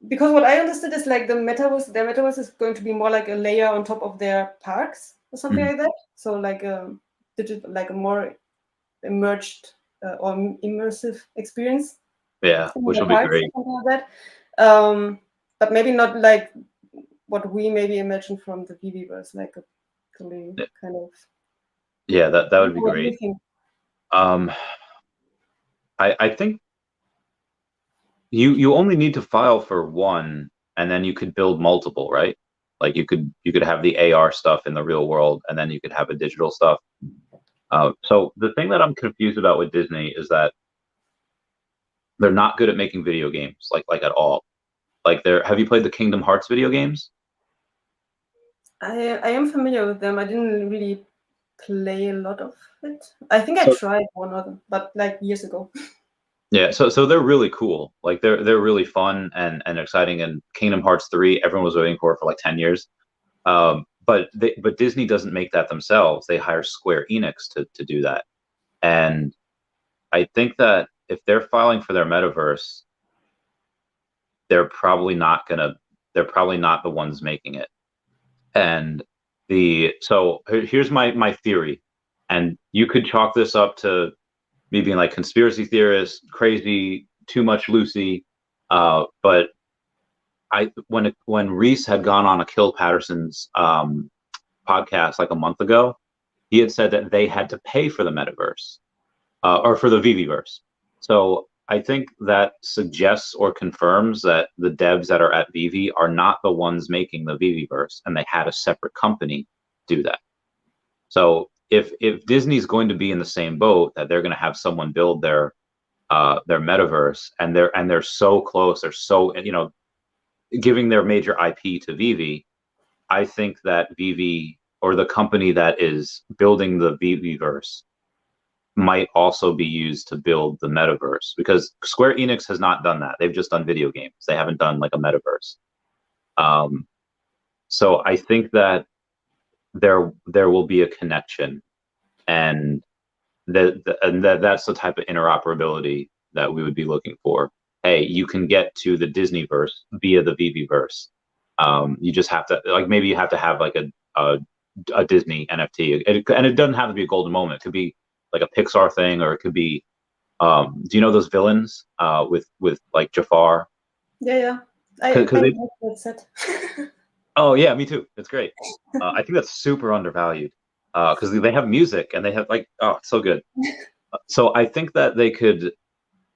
because what I understood is like their metaverse is going to be more like a layer on top of their parks or something like that. So like a digital, like a more emerged or immersive experience. Yeah, which will be great. Something like that. But maybe not like what we maybe imagine from the VeVeverse, like a totally kind of. Yeah, that would be great. I think you only need to file for one, and then you could build multiple, right? Like you could have the AR stuff in the real world, and then you could have a digital stuff. So the thing that I'm confused about with Disney is that they're not good at making video games, like at all. Like have you played the Kingdom Hearts video games? I am familiar with them. I didn't really play a lot of it. I think I tried one of them, but like years ago. Yeah, so they're really cool. Like they're really fun and exciting. And Kingdom Hearts 3, everyone was waiting for like 10 years. But Disney doesn't make that themselves. They hire Square Enix to do that. And I think that if they're filing for their metaverse, they're probably not the ones making it. And so here's my theory, and you could chalk this up to me being like conspiracy theorist, crazy, too much Lucy. But when Reese had gone on Akil Patterson's podcast like a month ago, he had said that they had to pay for the metaverse or for the VeVeverse. So I think that suggests or confirms that the devs that are at VeVe are not the ones making the VeVeverse, and they had a separate company do that. So if Disney's going to be in the same boat, that they're going to have someone build their metaverse, and they're so close, they're so, giving their major IP to VeVe, I think that VeVe, or the company that is building the VeVeverse, might also be used to build the metaverse, because Square Enix has not done that. They've just done video games. They haven't done like a metaverse. So I think that there will be a connection, and that's the type of interoperability that we would be looking for. Hey, you can get to the Disneyverse via the VeVeverse. You just have to, like, maybe you have to have like a Disney NFT, and it doesn't have to be a golden moment. It could be like a Pixar thing, or it could be, do you know those villains with like Jafar? Yeah. I like that set. Oh yeah, me too. It's great. I think that's super undervalued because they have music, and they have like, oh, it's so good. So I think that they could.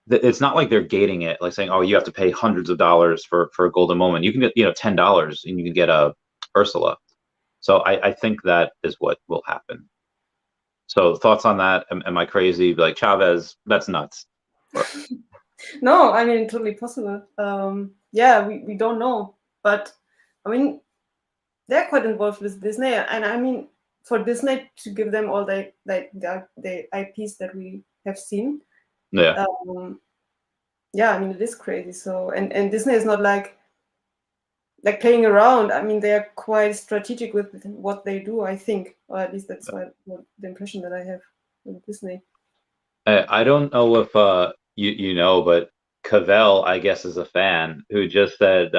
It's not like they're gating it, like saying, oh, you have to pay hundreds of dollars for a golden moment. You can get $10 and you can get a Ursula. So I think that is what will happen. So thoughts on that? Am I crazy? Like, Chavez, that's nuts. No, I mean, totally possible. Yeah, we don't know, but I mean, they're quite involved with Disney, and I mean, for Disney to give them all the IPs that we have seen, Yeah. Yeah, I mean, it is crazy. So, and Disney is not like playing around. I mean, they are quite strategic with what they do, I think, or at least that's the impression that I have with Disney. I don't know if you know, but Cavell, I guess, is a fan who just said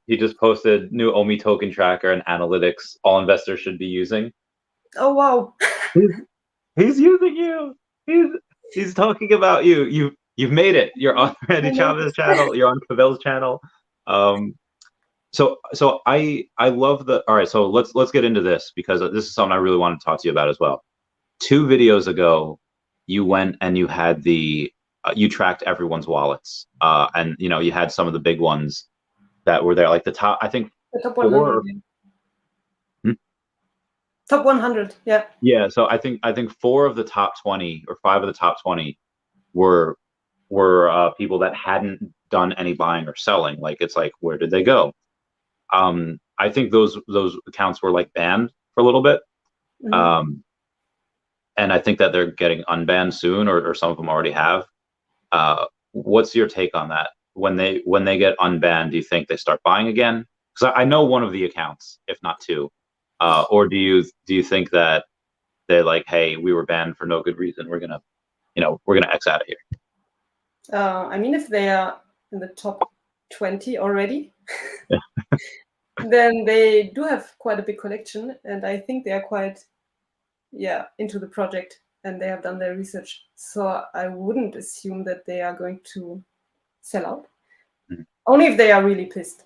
he just posted new OMI token tracker and analytics all investors should be using. Oh wow! He's using you. He's talking about you. You've made it. You're on Randy Chavez's channel. You're on Cavell's channel. So I love the. All right, so let's get into this, because this is something I really wanted to talk to you about as well. 2 videos ago, you went and you had you tracked everyone's wallets, and you had some of the big ones that were there, like the top. I think the top 100. Top 100, yeah. Yeah, so I think 4 of the top 20 or 5 of the top 20 were people that hadn't done any buying or selling. Like, it's like, where did they go? I think those accounts were like banned for a little bit. Mhm. And I think that they're getting unbanned soon, or some of them already have. What's your take on that? When they get unbanned, do you think they start buying again? Because I know one of the accounts, if not two. Or do you think that they're like, hey, we were banned for no good reason, we're gonna X out of here? I mean, if they are in the top 20 already, then they do have quite a big collection, and I think they are quite, into the project, and they have done their research. So I wouldn't assume that they are going to sell out. Mhm. Only if they are really pissed.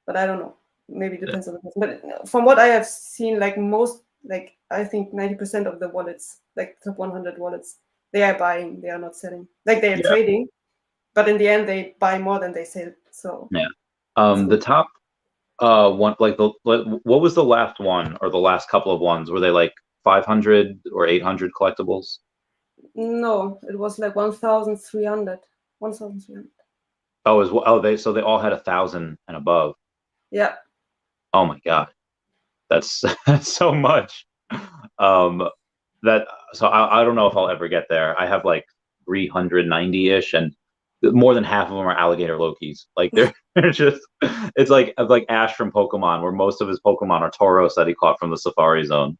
But I don't know. Maybe it depends on the person. But from what I have seen, like most, like I think 90% of the wallets, like top 100 wallets, they are buying. They are not selling. Like they are Yeah, trading, but in the end, they buy more than they sell. So yeah. it's The good. top one, like what was the last one, or the last couple of ones? Were they like 500 or 800 collectibles? No, it was like 1,300. 1,300. They all had 1,000 and above. Yeah. Oh my God, that's that's so much. Um, that so I don't know if I'll ever get there. I have like 390-ish, and more than half of them are alligator Lokis. Like they're just, it's like Ash from Pokemon, where most of his Pokemon are Tauros that he caught from the Safari Zone.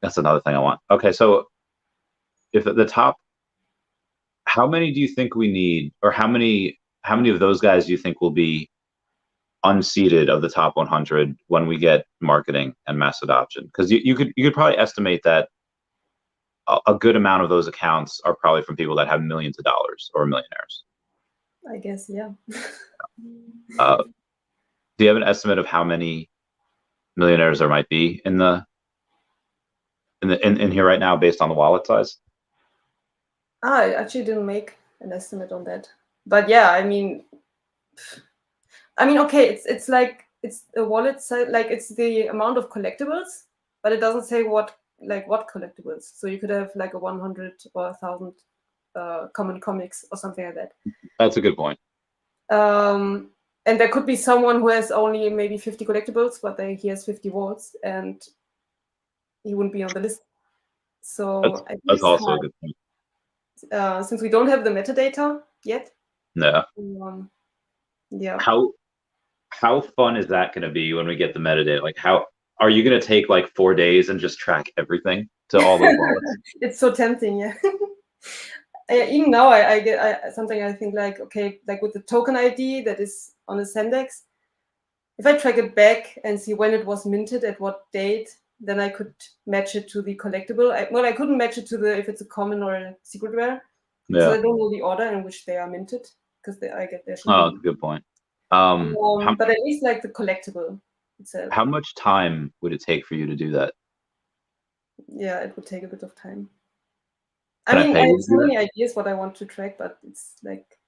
That's another thing I want. Okay, so if at the top, how many do you think we need, or how many of those guys do you think will be unseated of the top 100 when we get marketing and mass adoption? Because you could probably estimate that a good amount of those accounts are probably from people that have millions of dollars or millionaires. I guess, yeah. Uh, do you have an estimate of how many millionaires there might be in here right now, based on the wallet size? I actually didn't make an estimate on that. But yeah, okay, it's like it's a wallet size, like it's the amount of collectibles, but it doesn't say what collectibles. So you could have like a 100 or 1,000 common comics or something like that. That's a good point. And there could be someone who has only maybe 50 collectibles, but he has 50 wallets, and he wouldn't be on the list. That's So I think that's it's also a hard good point. since we don't have the metadata yet. Yeah. Yeah. How fun is that going to be when we get the metadata? Like, how are you going to take like 4 days and just track everything to all those wallets? It's so tempting, yeah. Even now, I get something. I think like, okay, like with the token ID that is on Ascendex, if I track it back and see when it was minted at what date, then I could match it to the collectible. I couldn't match it to the if it's a common or a secret rare, because Yeah. I don't know the order in which they are minted, because I get their Oh, shipping. that's a good point. How But at least like the collectible itself, how much time would it take for you to do that? yeah, it would take a bit of time. Can I I pay have you to so do that? many ideas what I want to track, but it's like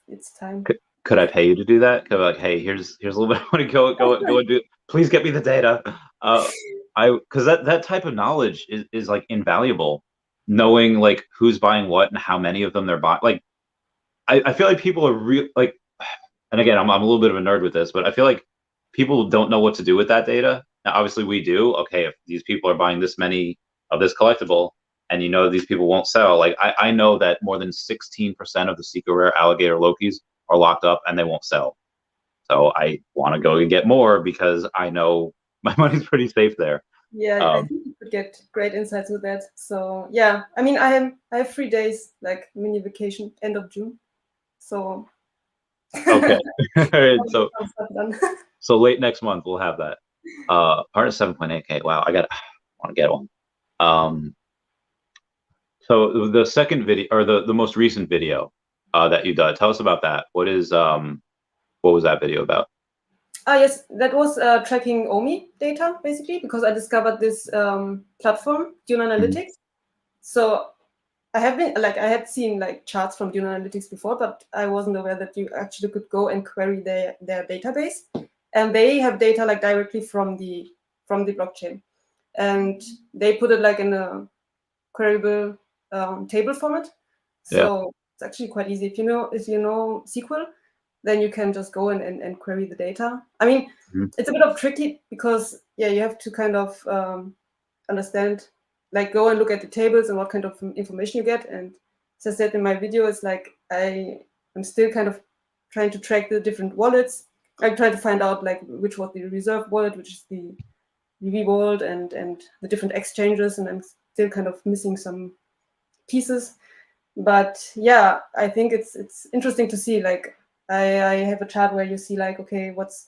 it's time. Could I pay you to do that? Could I be like, hey, here's a little bit of money, go and do. Please get me the data. Because that type of knowledge is like invaluable. Knowing like who's buying what and how many of them they're buying. Like, I feel like people are real like, and again, I'm a little bit of a nerd with this, but I feel like people don't know what to do with that data. Now, obviously, we do. Okay, if these people are buying this many of this collectible, and these people won't sell, like I know that more than 16% of the secret rare alligator Lokis are locked up and they won't sell. So I want to go and get more because I know my money's pretty safe there. Yeah, I Um, think you could get great insights with that. So yeah, I have 3 days like mini vacation end of June. So okay, all right. I'll get some stuff done. So late next month we'll have that. Part of 7.8K. Wow, I want to get one. Um, so the second video, or the most recent video that you did, tell us about that. What was that video about? Yes, that was tracking OMI data basically, because I discovered this platform, Dune Mhm. Analytics. So I had seen like charts from Dune Analytics before, but I wasn't aware that you actually could go and query their database, and they have data like directly from the blockchain, and they put it like in a queryable table format. So it's actually quite easy. If you know SQL, then you can just go and query the data. I mean, it's a bit of tricky because you have to kind of understand, like go and look at the tables and what kind of information you get. And as I said in my video, it's like I'm still kind of trying to track the different wallets. I try to find out like which was the reserve wallet, which is the VeVe wallet, and the different exchanges, and I'm still kind of missing some pieces. But yeah, I think it's interesting to see. Like I have a chart where you see like, okay, what's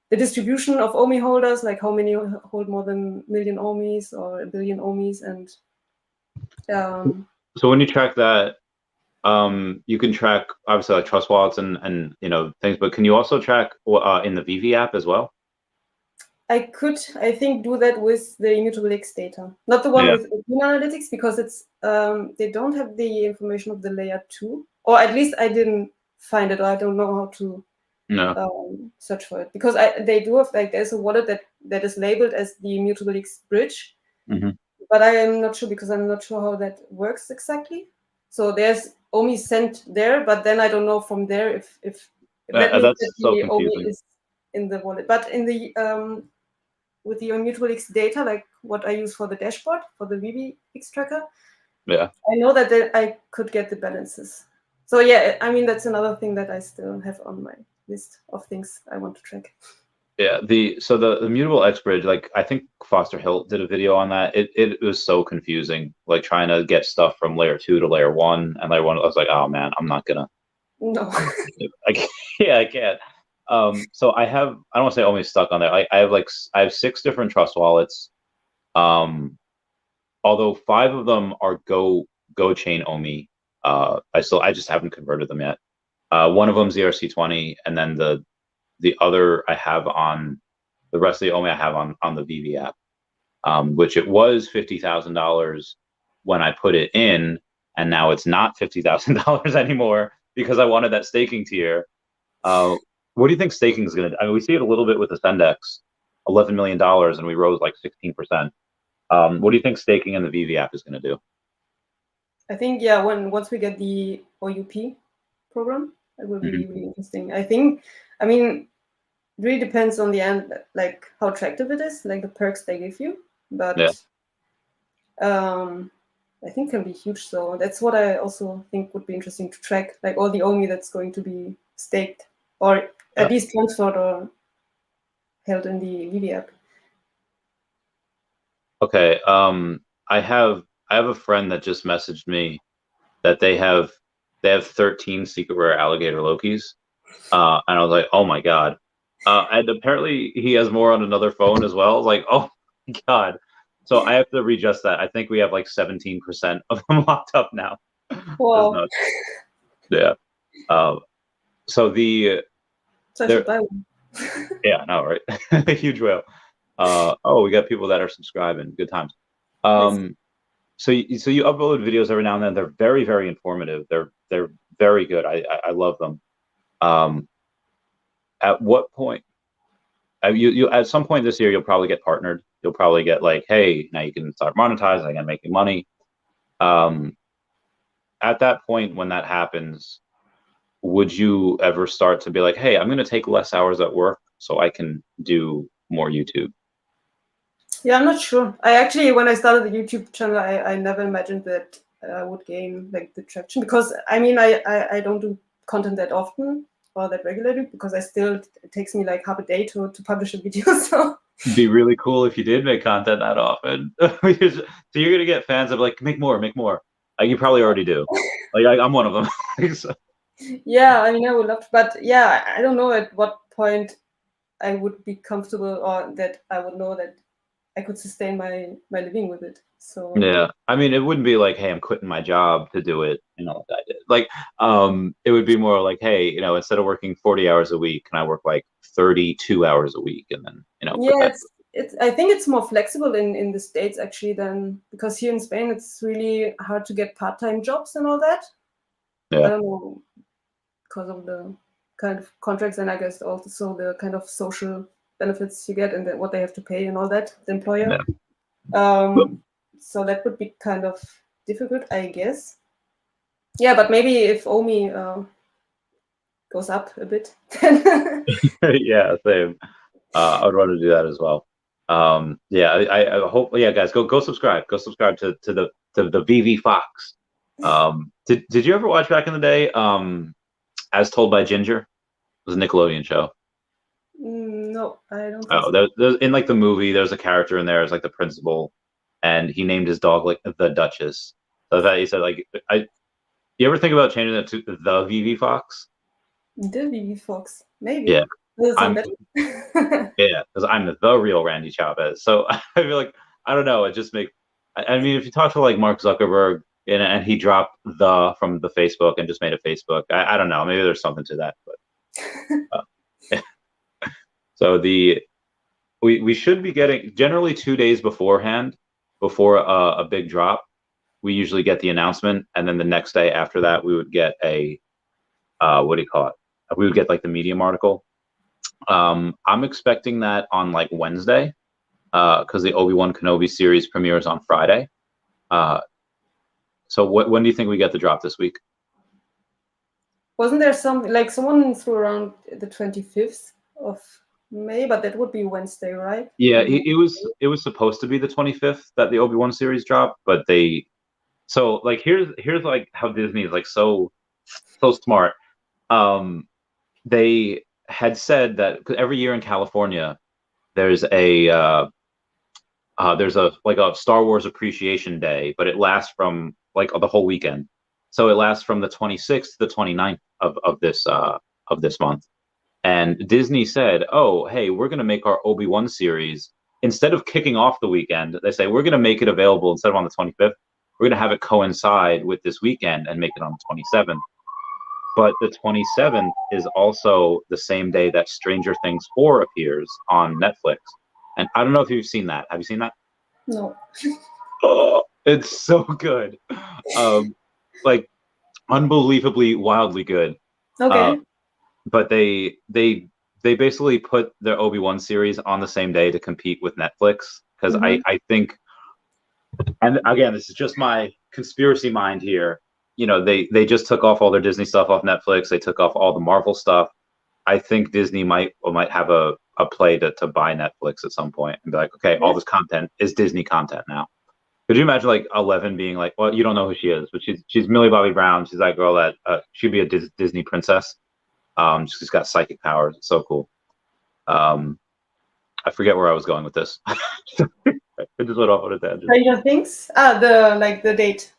the distribution of OMI holders, like how many hold more than 1,000,000 OMIs or 1,000,000,000 OMIs, and so when you track that, you can track obviously like trust wallets and things, but can you also track in the VeVe app as well? I could, I think, do that with the Immutable X data, not the one with analytics, because it's they don't have the information of the layer 2, or at least I didn't find it, or I don't know how to search for it, because they do have, like, there's a wallet that is labeled as the Immutable X bridge, but I am not sure, because I'm not sure how that works exactly. So there's OMI sent there, but then I don't know from there if that means that the OMI is in the wallet. But in the with the Immutable X data, like what I use for the dashboard for the VeVe X tracker, I know that I could get the balances. So yeah, I mean, that's another thing that I still have on my list of things I want to track. Yeah, the Immutable X bridge, like I think Foster Hilt did a video on that. It was so confusing, like trying to get stuff from layer 2 to layer 1, and layer 1, I was like, oh man, I'm not gonna. No. I can't. So I don't want to say only stuck on there. I have 6 different trust wallets. Although 5 of them are Go chain OMI. I just haven't converted them yet. One of them is ERC20, and then the other I have on the rest of the OMI I have on the VeVe app, which it was $50,000 when I put it in, and now it's not $50,000 anymore because I wanted that staking tier. What do you think staking is going to do? I mean, we see it a little bit with Ascendex, $11 million, and we rose like 16%. What do you think staking in the VeVe app is going to do? I think, once we get the OUP program, it will be really interesting. I mean, it really depends on the end, like how attractive it is, like the perks they give you. But I think can be huge. So that's what I also think would be interesting to track, like all the OMI that's going to be staked, or at least transferred or held in the VeVe app. Okay. I have a friend that just messaged me that they have 13 secret rare alligator Lokis, and I was like, oh my god. And apparently he has more on another phone as well. Like, oh my god. So I have to readjust that. I think we have like 17% of them locked up now. Wow. Yeah. So I should buy one. Yeah, no, right. A huge whale. We got people that are subscribing. Good times. So you upload videos every now and then. They're very, very informative. They're very good. I love them. At what point? You at some point this year you'll probably get partnered. You'll probably get like, hey, now you can start monetizing and making money. At that point, when that happens, would you ever start to be like, hey, I'm going to take less hours at work so I can do more YouTube? Yeah, I'm not sure. I actually, when I started the YouTube channel, I never imagined that I would gain like the traction, because I mean, I don't do content that often or that regularly, because it takes me like half a day to publish a video. So it'd be really cool if you did make content that often. So you're gonna get fans of like, make more. Like you probably already do. Like I'm one of them. So. Yeah, I mean, I would love to, but yeah, I don't know at what point I would be comfortable, or that I would know that I could sustain my living with it. So yeah, I mean, it wouldn't be like, hey, I'm quitting my job to do it, like I did. Like, it would be more like, hey, instead of working 40 hours a week, can I work like 32 hours a week, and then yeah, I think it's more flexible in the States actually, than, because here in Spain it's really hard to get part-time jobs and all that. Yeah. I don't know, because of the kind of contracts, and I guess also the kind of social benefits you get, and what they have to pay and all that, the employer. Yeah. So that would be kind of difficult, I guess. Yeah, but maybe if Omi goes up a bit, then Yeah, same. I would rather do that as well. Yeah, I hope. Yeah, guys, go subscribe. Go subscribe to the VeveFox. Did you ever watch back in the day? As Told by Ginger. It was a Nickelodeon show. no, I don't think Oh, so. there's in like the movie, there's a character in there as like the principal, and he named his dog like the Duchess. So that he said like you ever think about changing it to the VeveFox? The VeveFox, Yeah, maybe. Does it sound I'm better? yeah, because I'm the real Randy Chavez. So I feel like I don't know. It just make. I mean, if you talk to like Mark Zuckerberg and he dropped the from the Facebook and just made a Facebook, I don't know. Maybe there's something to that. But so we should be getting generally 2 days beforehand before a big drop. We usually get the announcement, and then the next day after that, we would get a what do you call it? We would get like the Medium article. I'm expecting that on like Wednesday because the Obi-Wan Kenobi series premieres on Friday. So when do you think we get the drop this week? Wasn't there some like someone threw around the 25th of May, but that would be Wednesday, right? Yeah, And it was supposed to be the 25th that the Obi-Wan series dropped, but they so like here's like how Disney is like so smart. Um, they had said that 'cause every year in California there's a like a Star Wars Appreciation Day, but it lasts from like the whole weekend. So it lasts from the 26th to the 29th of this month. And Disney said, "Oh, hey, we're going to make our Obi-Wan series instead of kicking off the weekend. They say we're going to make it available instead of on the 25th. We're going to have it coincide with this weekend and make it on the 27th. But the 27th is also the same day that Stranger Things 4 appears on Netflix. And I don't know if you've seen that. Have you seen that? no. Oh, it's so good. Um, like unbelievably wildly good. Uh, Okay. but they basically put their Obi-Wan series on the same day to compete with Netflix because Mm-hmm. I think, and again, this is just my conspiracy mind here. You know, they just took off all their Disney stuff off Netflix. They took off all the Marvel stuff. I think Disney might have a play to buy Netflix at some point and be like, okay, all Yes. this content is Disney content now. Could you imagine like 11 being like, well, you don't know who she is, but she's Millie Bobby Brown. She's that girl that she'd be a Disney princess. She's got psychic powers. It's so cool. I forget where I was going with this. I just went off on a tangent. Stranger Things. The date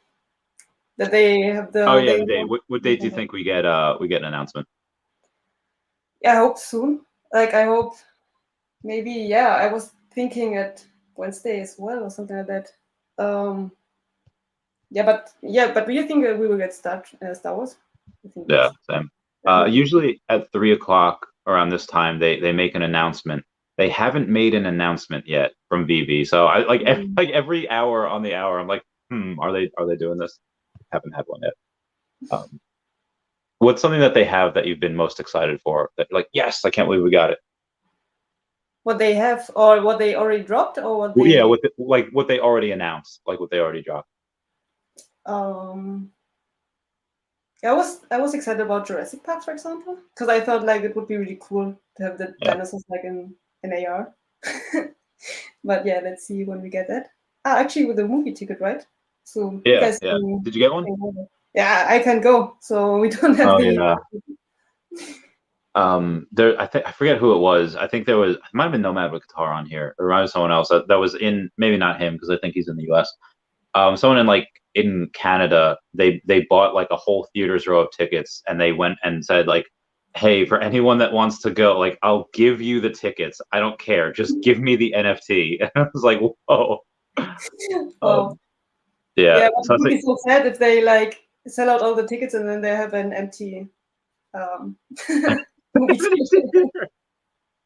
that they have Oh the yeah, they. the date. What date do you think we get an announcement? Yeah, I hope soon. Like I hope maybe. Yeah, I was thinking at Wednesday as well or something like that. Um, yeah, but do you think that we will get Star Wars? I think Yeah, yes. same. Definitely. Usually at 3 o'clock around this time, they make an announcement. They haven't made an announcement yet from VeVe, so I like every hour on the hour, I'm like, are they doing this? Haven't had one yet. Um, what's something that they have that you've been most excited for? That like, yes, I can't believe we got it. What they have or what they already dropped or what Well, yeah, they like what they already announced, like what they already dropped. um yeah, I was excited about Jurassic Park, for example, because I thought like it would be really cool to have the Yeah, dinosaurs like in AR. But yeah, let's see when we get that. Actually, with the movie ticket, right? So you yeah, guys yeah. Did you get one? can go there. Yeah, I can go. So we don't have Oh the. yeah. There, I forget who it was. I think there was, it might have been Nomad with Guitar on here, or it might have been someone else that was in, maybe not him, because I think he's in the US. Someone in like in Canada, they bought like a whole theater's row of tickets and they went and said like, hey, for anyone that wants to go, like I'll give you the tickets. I don't care. Just give me the NFT. And I was like, whoa. Wow. Um, yeah. Yeah, but So it I would think be so sad if they like sell out all the tickets and then they have an empty um, movie ticket.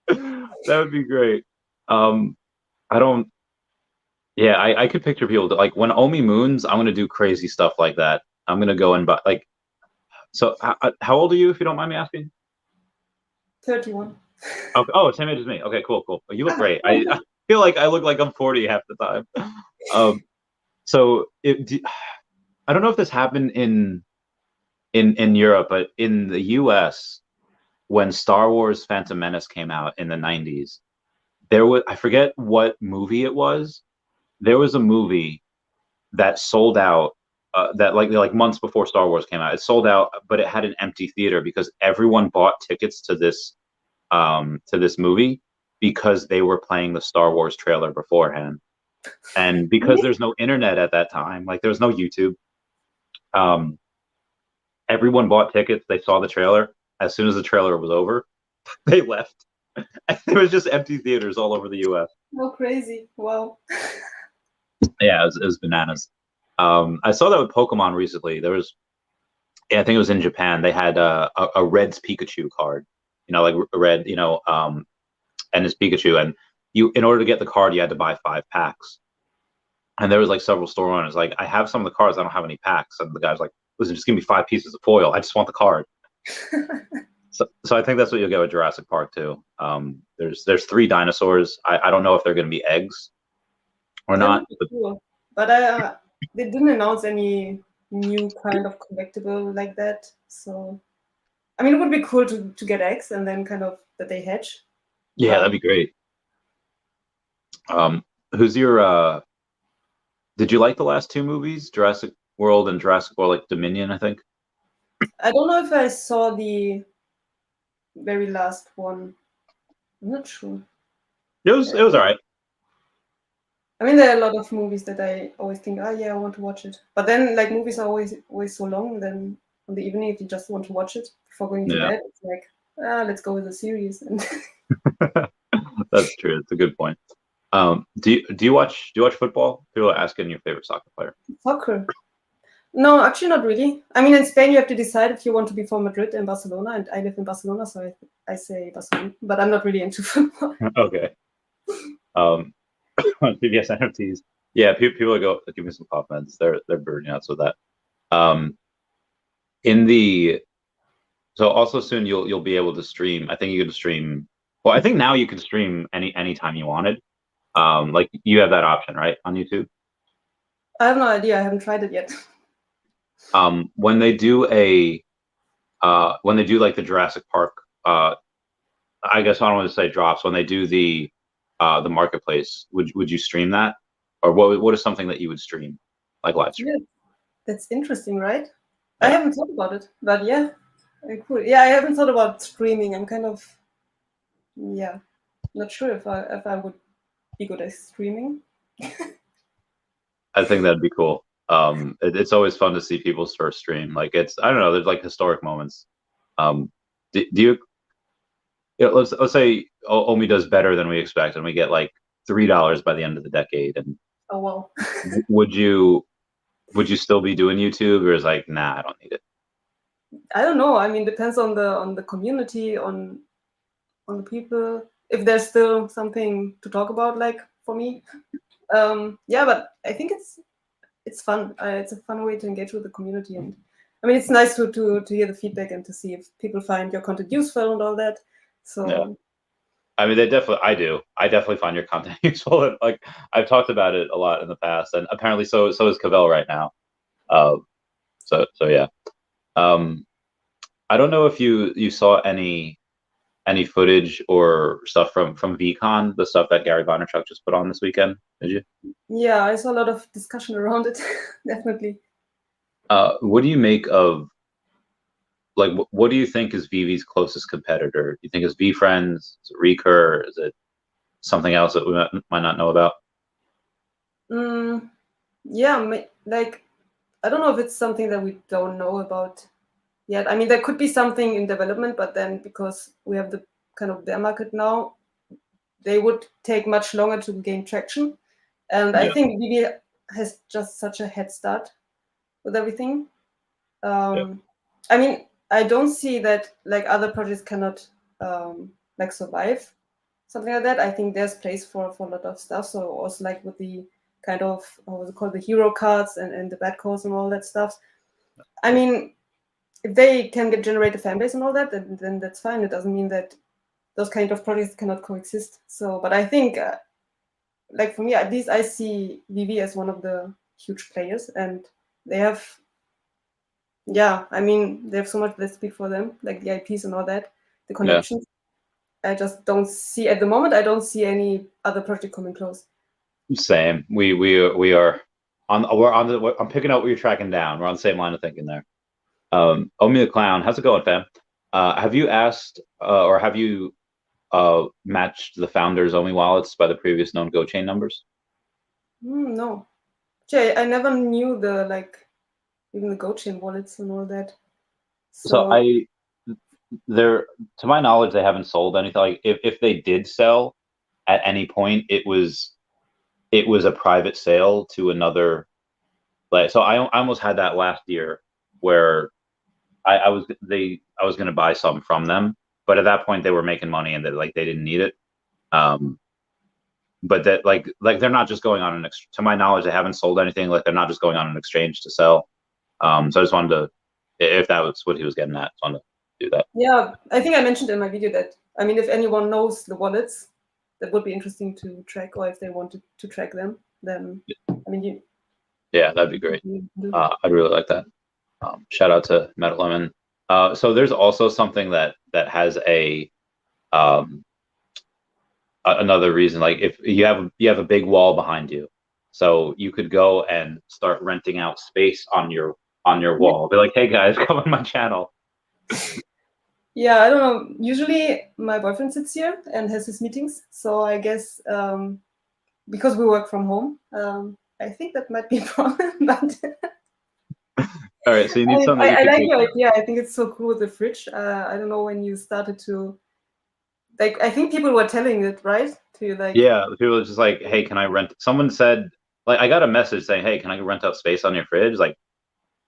that would be great. Um, I don't. Yeah, I could picture people that, like when Omi moons, I'm gonna do crazy stuff like that. I'm gonna go and buy like. So, how old are you, if you don't mind me asking? 31. Okay. Oh, same age as me. Okay, cool, cool. You look great. I feel like I look like I'm 40 half the time. Um, so I don't know if this happened in. in Europe, but in the US, when Star Wars Phantom Menace came out in the 90s, there was, I forget what movie it was. There was a movie that sold out that like months before Star Wars came out. It sold out, but it had an empty theater because everyone bought tickets to this movie because they were playing the Star Wars trailer beforehand. And because there's no internet at that time, like there was no YouTube, um, everyone bought tickets. They saw the trailer. As soon as the trailer was over, they left. There was just empty theaters all over the U.S. Oh, crazy! Wow. Yeah, it was bananas. I saw that with Pokemon recently. There was, yeah, I think it was in Japan. They had a Red's Pikachu card, like red, and his Pikachu. And in order to get the card, you had to buy 5 packs. And there was like several store owners like, I have some of the cards, I don't have any packs. And the guy's like, listen, just give me 5 pieces of foil. I just want the card. So I think that's what you'll get with Jurassic Park too. There's 3 dinosaurs. I don't know if they're going to be eggs or not. Cool. But they didn't announce any new kind of collectible like that. So, I mean, it would be cool to get eggs and then kind of that they hatch. Yeah, that'd be great. Who's your did you like the last 2 movies, Jurassic World and Jurassic World like Dominion, I think? I don't know if I saw the very last one. I'm not sure. It was all right. I mean, there are a lot of movies that I always think, oh yeah, I want to watch it. But then, like, movies are always so long. Then on the evening, if you just want to watch it before going to bed, it's like, let's go with the series. And that's true. It's a good point. Do you watch football? People are asking your favorite soccer player. Soccer? No, actually not really. I mean, in Spain, you have to decide if you want to be for Madrid and Barcelona, and I live in Barcelona, so I say Barcelona. But I'm not really into football. Okay. PBS NFTs. Yeah, people go give me some comments. They're burning out with that. So also soon you'll be able to stream. I think you can stream. Well, I think now you can stream anytime you wanted. Like you have that option, right, on YouTube? I have no idea. I haven't tried it yet. When they do like the Jurassic Park, I guess I don't want to say drops. When they do the marketplace, would you stream that, or what is something that you would stream, like live stream? Yeah, that's interesting, right? Yeah. I haven't thought about it, but yeah, cool. Yeah, I haven't thought about streaming. I'm kind of not sure if I would be good at streaming. I think that'd be cool. It's always fun to see people's first stream. Like I don't know, there's like historic moments. Do you? Let's say Omi does better than we expect, and we get like $3 by the end of the decade. And oh well. would you still be doing YouTube, or is like, nah, I don't need it? I don't know. I mean, depends on the community, on the people. If there's still something to talk about, like for me, but I think it's fun. It's a fun way to engage with the community, and I mean, it's nice to hear the feedback and to see if people find your content useful and all that. So, yeah. I mean, I do. I definitely find your content useful. And, like I've talked about it a lot in the past, and apparently so is Cavell right now. So yeah. I don't know if you saw any footage or stuff from VCon, the stuff that Gary Vaynerchuk just put on this weekend. Did you? Yeah, I saw a lot of discussion around it. Definitely. What do you make of, like, what do you think is VeVe's closest competitor? Do you think it's VeFriends? Is it Recur? Is it something else that we might not know about? Yeah, like, I don't know if it's something that we don't know about yet. I mean, there could be something in development, but then because we have the kind of bear market now, they would take much longer to gain traction. And I think VeVe has just such a head start with everything. I mean, I don't see that like other projects cannot like survive something like that. I think there's place for a lot of stuff. So also like with the kind of what's it called, the hero cards and the bad cards and all that stuff. I mean, if they can generate a fan base and all that, then that's fine. It doesn't mean that those kind of projects cannot coexist. So, but I think, like for me, at least I see VeVe as one of the huge players, and they have, Yeah, I mean, they have so much that speak for them, like the IPs and all that, the Yeah, connections. I just don't see at the moment. I don't see any other project coming close. same. We are on. We're on the. I'm picking up what you're tracking down. We're on the same line of thinking there. Omi the Clown, how's it going, fam? Have you asked or have you matched the founders' Omi wallets by the previous known Go chain numbers? No, Jay, I never knew the like even the GoChain wallets and all that. So So they're, to my knowledge, they haven't sold anything. Like if they did sell at any point, it was a private sale to another. Like, so I almost had that last year where I was going to buy some from them, but at that point they were making money and they didn't need it. Um, but that they're not just going on to my knowledge, they haven't sold anything. Like they're not just going on an exchange to sell. So I just wanted to, if that was what he was getting at, just wanted to do that. yeah, I think I mentioned in my video that I mean, if anyone knows the wallets, that would be interesting to track, or if they wanted to track them, then I mean, Yeah, that'd be great. you I'd really like that. Shout out to Metal Lemon. So there's also something that has um, another reason. Like if you have a big wall behind you, so you could go and start renting out space on your wall. Be like, hey guys, come on my channel. Yeah, I don't know. Usually my boyfriend sits here and has his meetings, so I guess because we work from home, I think that might be a problem. But All right, so you need something that you I could like take. your idea. I think it's so cool with the fridge. I don't know when you started to like. I think people were telling it right to you, like. Yeah, people are just like, hey, can I rent? Someone said, like, I got a message saying, hey, can I rent out space on your fridge? Like,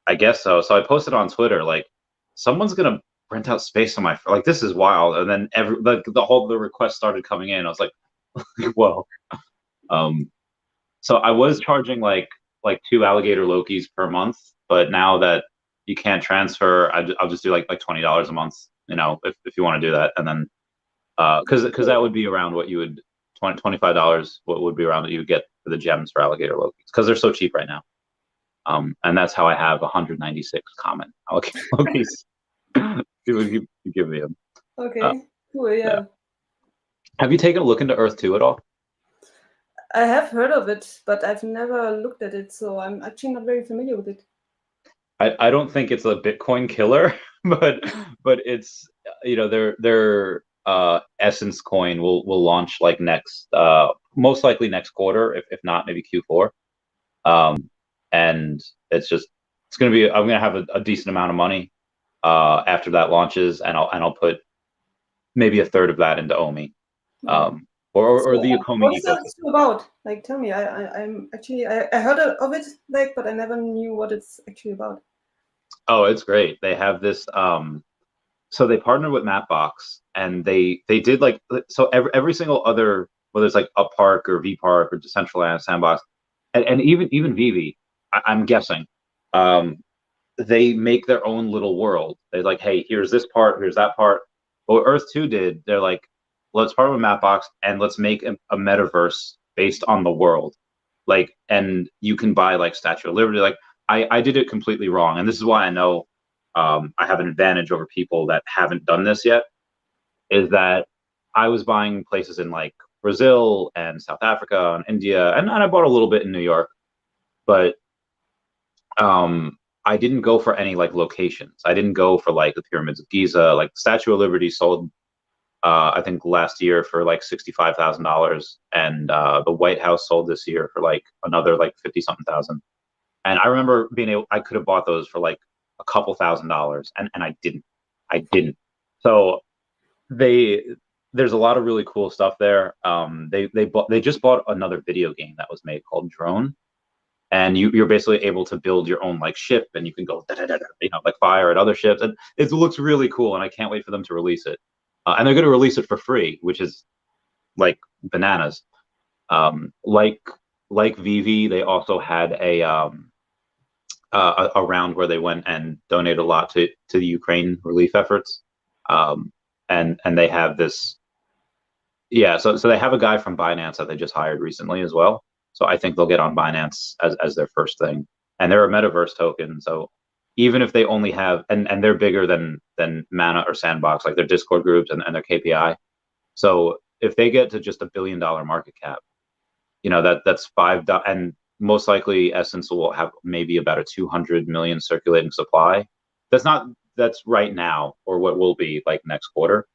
I guess so. So I posted on Twitter, like, someone's gonna rent out space on my like, this is wild. And then the request started coming in. I was like, whoa. So I was charging like 2 alligator Lokis per month, but now that you can't transfer, I'll just do like $20 a month, if you want to do that, and then because that would be around what you would $25, what would be around what you would get for the gems for alligator Lokis, because they're so cheap right now. And that's how I have 196 common alligator Lokis. People keep giving me them. Okay, cool. Yeah. Yeah, Have you taken a look into Earth 2 at all? I have heard of it, but I've never looked at it, so I'm actually not very familiar with it. I don't think it's a Bitcoin killer, but it's their Essence coin will launch like next most likely next quarter, if not maybe Q4. And it's gonna be, I'm gonna have a decent amount of money after that launches, and I'll put maybe a third of that into Omi. Or So, the what Ecomi is that ecosystem. about? Like, tell me. I'm actually I heard of it, like, but I never knew what it's actually about. Oh, it's great. They have this so they partnered with Mapbox, and they did like, so every single other, whether it's like Up Park or V Park or Decentraland Sandbox, and even VeVe, I'm guessing, they make their own little world. They're like, hey, here's this part, here's that part. What Earth 2 did, they're like, let's partner with Mapbox and let's make a metaverse based on the world. Like, and you can buy like Statue of Liberty. Like, I did it completely wrong. And this is why I know I have an advantage over people that haven't done this yet, is that I was buying places in like Brazil and South Africa and India, and I bought a little bit in New York, but I didn't go for any like locations. I didn't go for like the pyramids of Giza. Like the Statue of Liberty sold, I think last year for like $65,000, and the White House sold this year for like another like 50 something thousand. And I remember I could have bought those for like a couple $1,000s, and I didn't. I didn't. So they there's a lot of really cool stuff there. They just bought another video game that was made called Drone, and you're basically able to build your own like ship, and you can go like fire at other ships, and it looks really cool, and I can't wait for them to release it. And they're going to release it for free, which is like bananas. Like VeVe, they also had a round where they went and donated a lot to the Ukraine relief efforts. And they have this, yeah. So they have a guy from Binance that they just hired recently as well. So I think they'll get on Binance as their first thing, and they're a metaverse token. So even if they only have, and they're bigger than Mana or Sandbox, like their Discord groups and their KPI. So if they get to just $1 billion market cap, that's $5, and most likely Essence will have maybe about a 200 million circulating supply. That's right now, or what will be like next quarter.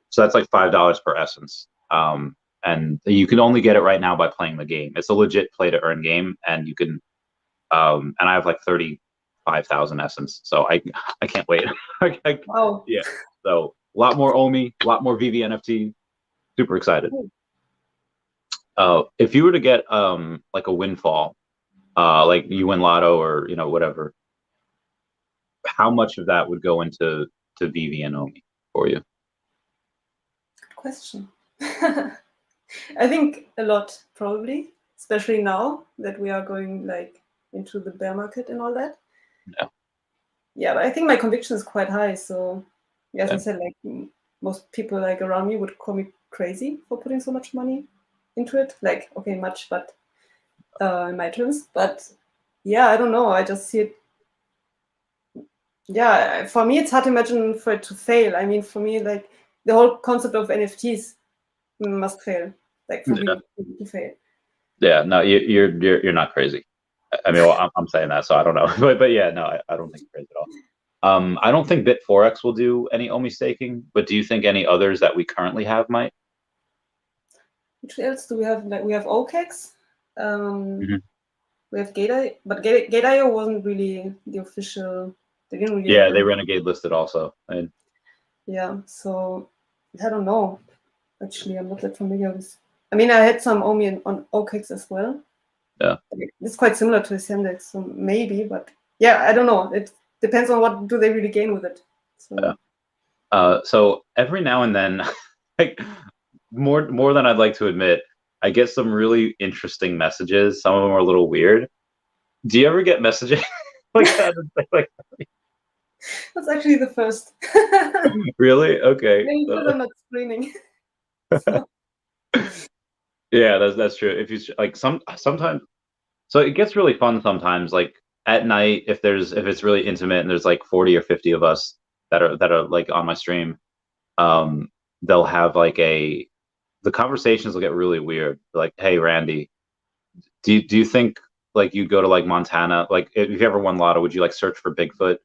So that's like $5 per Essence. And you can only get it right now by playing the game. It's a legit play to earn game, and you can. And I have like 35,000 Essence, so I can't wait. Wow. Yeah. So a lot more Omi, a lot more VeVe NFT. Super excited. If you were to get like a windfall, like you win Lotto or whatever, how much of that would go into VeVe and Omi for you? Good question. I think a lot, probably, especially now that we are going like into the bear market and all that. Yeah. Yeah, but I think my conviction is quite high. So, as I said, like most people like around me would call me crazy for putting so much money into it. Like, okay, much, but in my terms. But yeah, I don't know. I just see it. Yeah, for me, it's hard to imagine for it to fail. I mean, for me, like the whole concept of NFTs must fail. Like for me to fail. Yeah, no, you're not crazy. I mean, well, I'm saying that, so I don't know, but yeah, no, I don't think you're crazy at all. I don't think Bit4X will do any Omi staking, but do you think any others that we currently have might? Which else do we have? Like we have OKEX, we have Gate.io, but Gate.io wasn't really the official. They didn't really. Yeah, they Renegade listed also. Yeah, so I don't know. Actually, I'm not that familiar with. I mean, I had some Omi on OKEX as well. Yeah, it's quite similar to Ascendex, so maybe, but yeah, I don't know. It depends on what do they really gain with it. So. Yeah. So every now and then, like more than I'd like to admit, I get some really interesting messages. Some of them are a little weird. Do you ever get messaging like that? Like, that's actually the first. Really? Okay. Maybe because I'm not screaming. So. Yeah, that's true. If you like sometimes, so it gets really fun sometimes. Like at night, if it's really intimate and there's like 40 or 50 of us that are like on my stream, they'll have like the conversations will get really weird. Like, hey Randy, do you think like you go to like Montana, like if you ever won Lotto, would you like search for Bigfoot,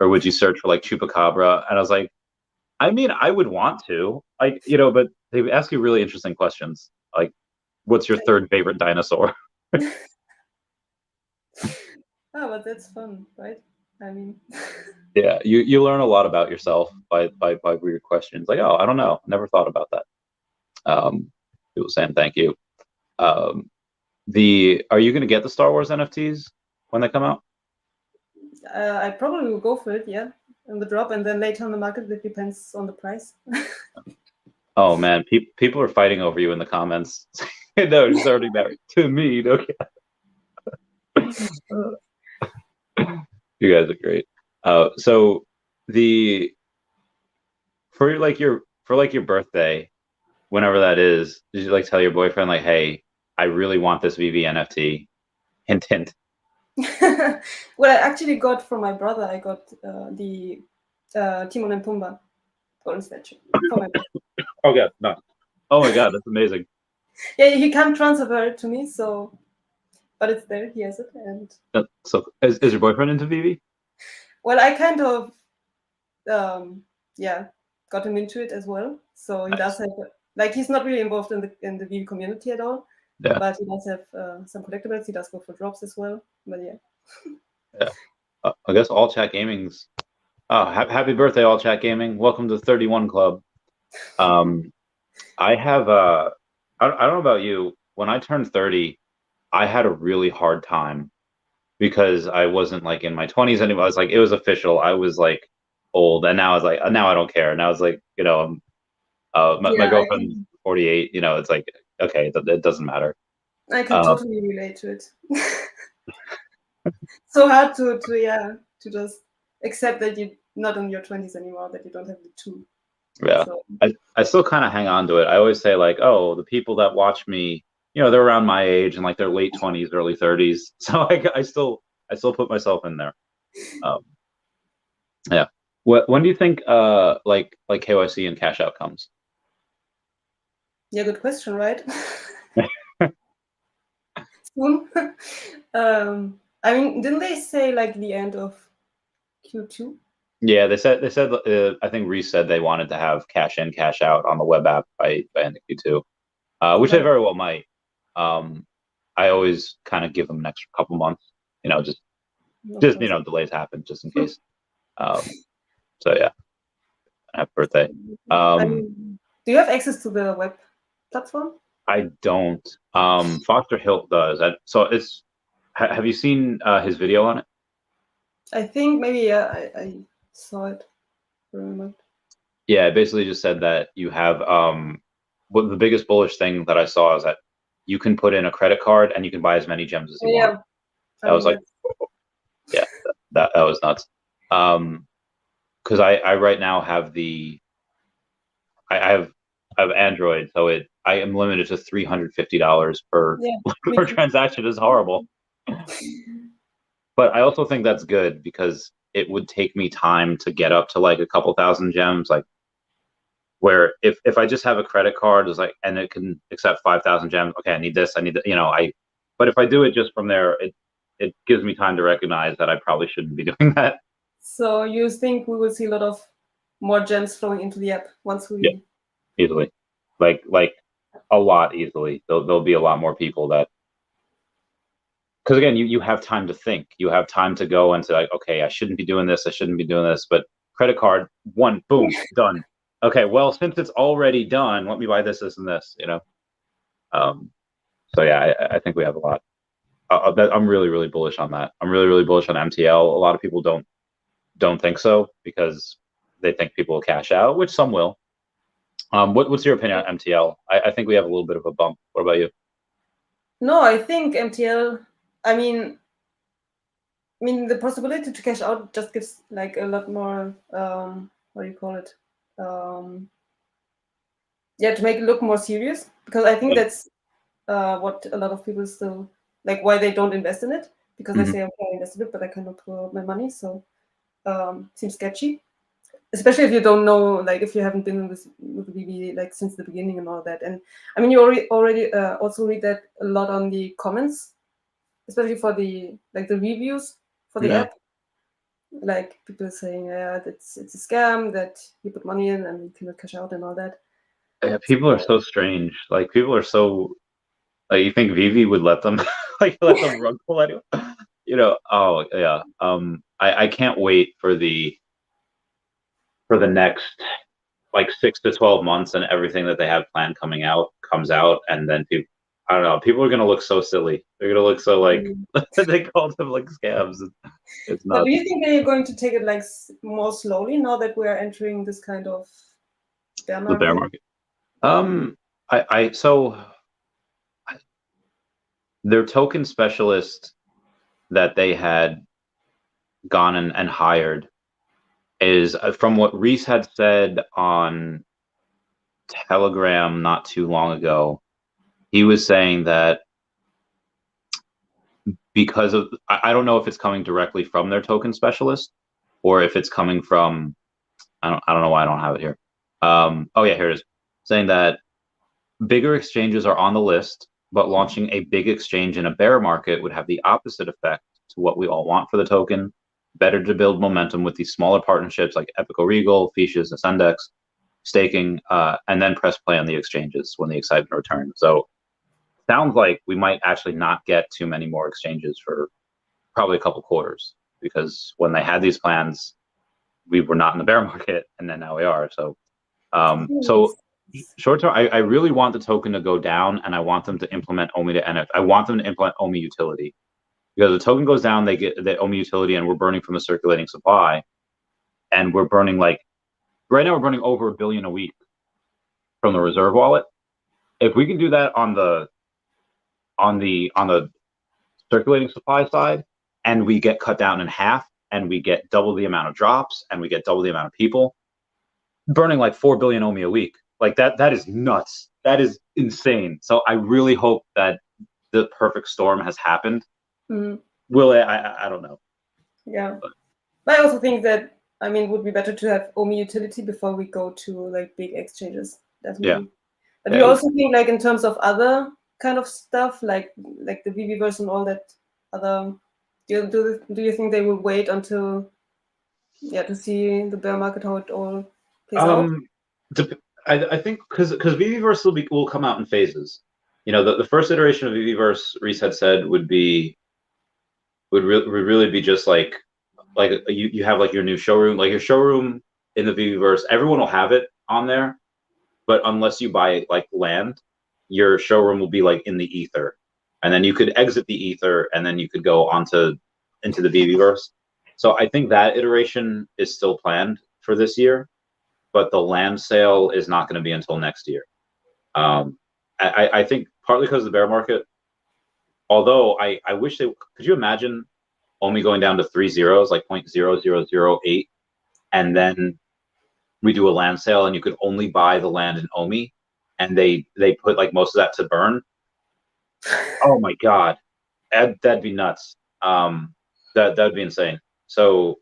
or would you search for like Chupacabra? And I was like, I mean, I would want to, like, but they ask you really interesting questions, like, what's your third favorite dinosaur? Oh, but that's fun, right? I mean. Yeah, you learn a lot about yourself by weird questions. Like, oh, I don't know, never thought about that. People saying thank you. Are you going to get the Star Wars NFTs when they come out? I probably will go for it, yeah, in the drop, and then later on the market. It depends on the price. Oh man, people are fighting over you in the comments. No, she's already married to me. No, you guys are great. So for your birthday, whenever that is, did you like tell your boyfriend like, hey, I really want this VeVe NFT? Hint, hint. Well, I actually got from my brother. I got the Timon and Pumbaa golden statue for my birthday. Oh god, no! Oh my god, that's amazing. Yeah, he can't transfer it to me, so but it's there. He has it, and so is your boyfriend into VeVe? Well, I kind of got him into it as well. So he does have like he's not really involved in the VeVe community at all. Yeah. But he does have some collectibles. He does go for drops as well. But yeah. Yeah. I guess All Chat Gaming's. Happy birthday, All Chat Gaming! Welcome to 31 Club. I have I don't know about you. When I turned 30, I had a really hard time because I wasn't like in my 20s anymore. I was like, it was official. I was like old, and now I was like, now I don't care. Now it's like, my girlfriend's 48. It's like, okay, it doesn't matter. I can totally relate to it. So hard to just accept that you're not in your 20s anymore, that you don't have the tool. Yeah, so. I still kind of hang on to it. I always say like, oh, the people that watch me, they're around my age and like their late 20s, early 30s. So I still put myself in there. Yeah. When do you think like KYC and cash out comes? Yeah, good question, right? Soon. I mean, didn't they say like the end of Q2? Yeah, they said I think Reese said they wanted to have cash in, cash out on the web app by end of Q2, which they Right. very well might. I always kind of give them an extra couple months, just Of course. delays happen just in case. So yeah, happy birthday. I mean, do you have access to the web platform? I don't. Foster Hilt does. So have you seen his video on it? I think maybe, yeah, I saw it. Remember. Yeah, it basically just said that you have what the biggest bullish thing that I saw is that you can put in a credit card and you can buy as many gems as you want. Yeah. That was like, yeah, that was nuts. Because I right now have I have Android, so I am limited to $350 per per transaction. Is horrible. But I also think that's good because it would take me time to get up to like a couple thousand gems. Like where if I just have a credit card, is like, and it can accept 5,000 gems. Okay, I need this. I need that. But if I do it just from there, it gives me time to recognize that I probably shouldn't be doing that. So you think we will see a lot of more gems flowing into the app once we? Yeah, easily, like a lot easily. There'll be a lot more people that. Because again, you have time to think. You have time to go and say, like, okay, I shouldn't be doing this. I shouldn't be doing this. But credit card, one, boom, done. Okay, well, since it's already done, let me buy this, this, and this. So yeah, I think we have a lot. I'm really, really bullish on that. I'm really, really bullish on MTL. A lot of people don't think so because they think people will cash out, which some will. What's your opinion on MTL? I think we have a little bit of a bump. What about you? No, I think MTL. I mean, the possibility to cash out just gives like a lot more. What do you call it? Yeah, to make it look more serious, because I think that's what a lot of people still like, why they don't invest in it, because they say, okay, I invested it, but I cannot pull out my money, so seems sketchy, especially if you don't know, like if you haven't been with VeVe like since the beginning and all that. And I mean, you already also read that a lot on the comments, especially for the reviews for the app, like people saying, yeah, it's a scam, that you put money in and you cannot cash out and all that. Yeah, people are so strange. Like people are so like, you think VeVe would let them like let them rug pull anyone? Oh yeah. I can't wait for the next like 6 to 12 months and everything that they have planned comes out, and then I don't know, people are gonna look so silly. They're gonna look so like they called them like scams. It's But not. do you think they're going to take it like more slowly now that we're entering this kind of bear market? The bear market. So their token specialist that they had gone and hired is from what Reese had said on Telegram not too long ago. He was saying that because of, I don't know if it's coming directly from their token specialist or if it's coming from, I don't know why I don't have it here. Oh yeah, here it is. Saying that bigger exchanges are on the list, but launching a big exchange in a bear market would have the opposite effect to what we all want for the token. Better to build momentum with these smaller partnerships like Epico Regal, Fiches, Ascendex, staking, and then press play on the exchanges when the excitement returns. So sounds like we might actually not get too many more exchanges for probably a couple quarters, because when they had these plans, we were not in the bear market, and then now we are. So short term, I really want the token to go down, and I want them to implement OMI to NFT. I want them to implement OMI utility, because the token goes down, they get the OMI utility, and we're burning from the circulating supply, and we're burning like right now we're burning over $1 billion a week from the reserve wallet. If we can do that on the circulating supply side, and we get cut down in half, and we get double the amount of drops, and we get double the amount of people burning like 4 billion OMI a week. Like that is nuts. That is insane. So I really hope that the perfect storm has happened. Will it? I don't know. Yeah. But I also think that I mean, it would be better to have Omi utility before we go to like big exchanges, Yeah. definitely. But Yeah. you also think like in terms of other kind of stuff, like the VeVeverse and all that other. Do you think they will wait until to see the bear market how it all plays out? I think because VeVeverse will come out in phases. You know, the first iteration of VeVeverse, Reese had said would really be just like you have like your new showroom, like your showroom in the VeVeverse. Everyone will have it on there, but unless you buy like land, your showroom will be like in the ether, and then you could exit the ether, and then you could go into the VeVeverse. So I think that iteration is still planned for this year, but the land sale is not going to be until next year. I think partly because of the bear market. Although I wish they could you imagine only going down to 3 zeros, like 0.0008, and then we do a land sale and you could only buy the land in Omi, and they put like most of that to burn. Oh my God, that'd be nuts. That'd be insane. So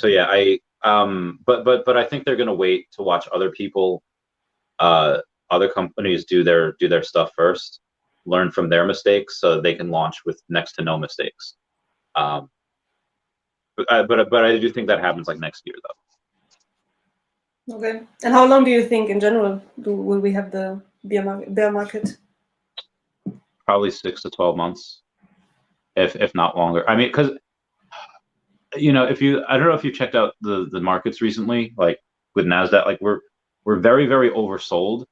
yeah, but I think they're gonna wait to watch other people, other companies do their stuff first, learn from their mistakes, so they can launch with next to no mistakes. But I do think that happens like next year though. Okay. And how long do you think in general will we have the bear market? Probably 6 to 12 months, if not longer. I mean, because you know, I don't know if you checked out the markets recently, like with Nasdaq, like we're very very oversold.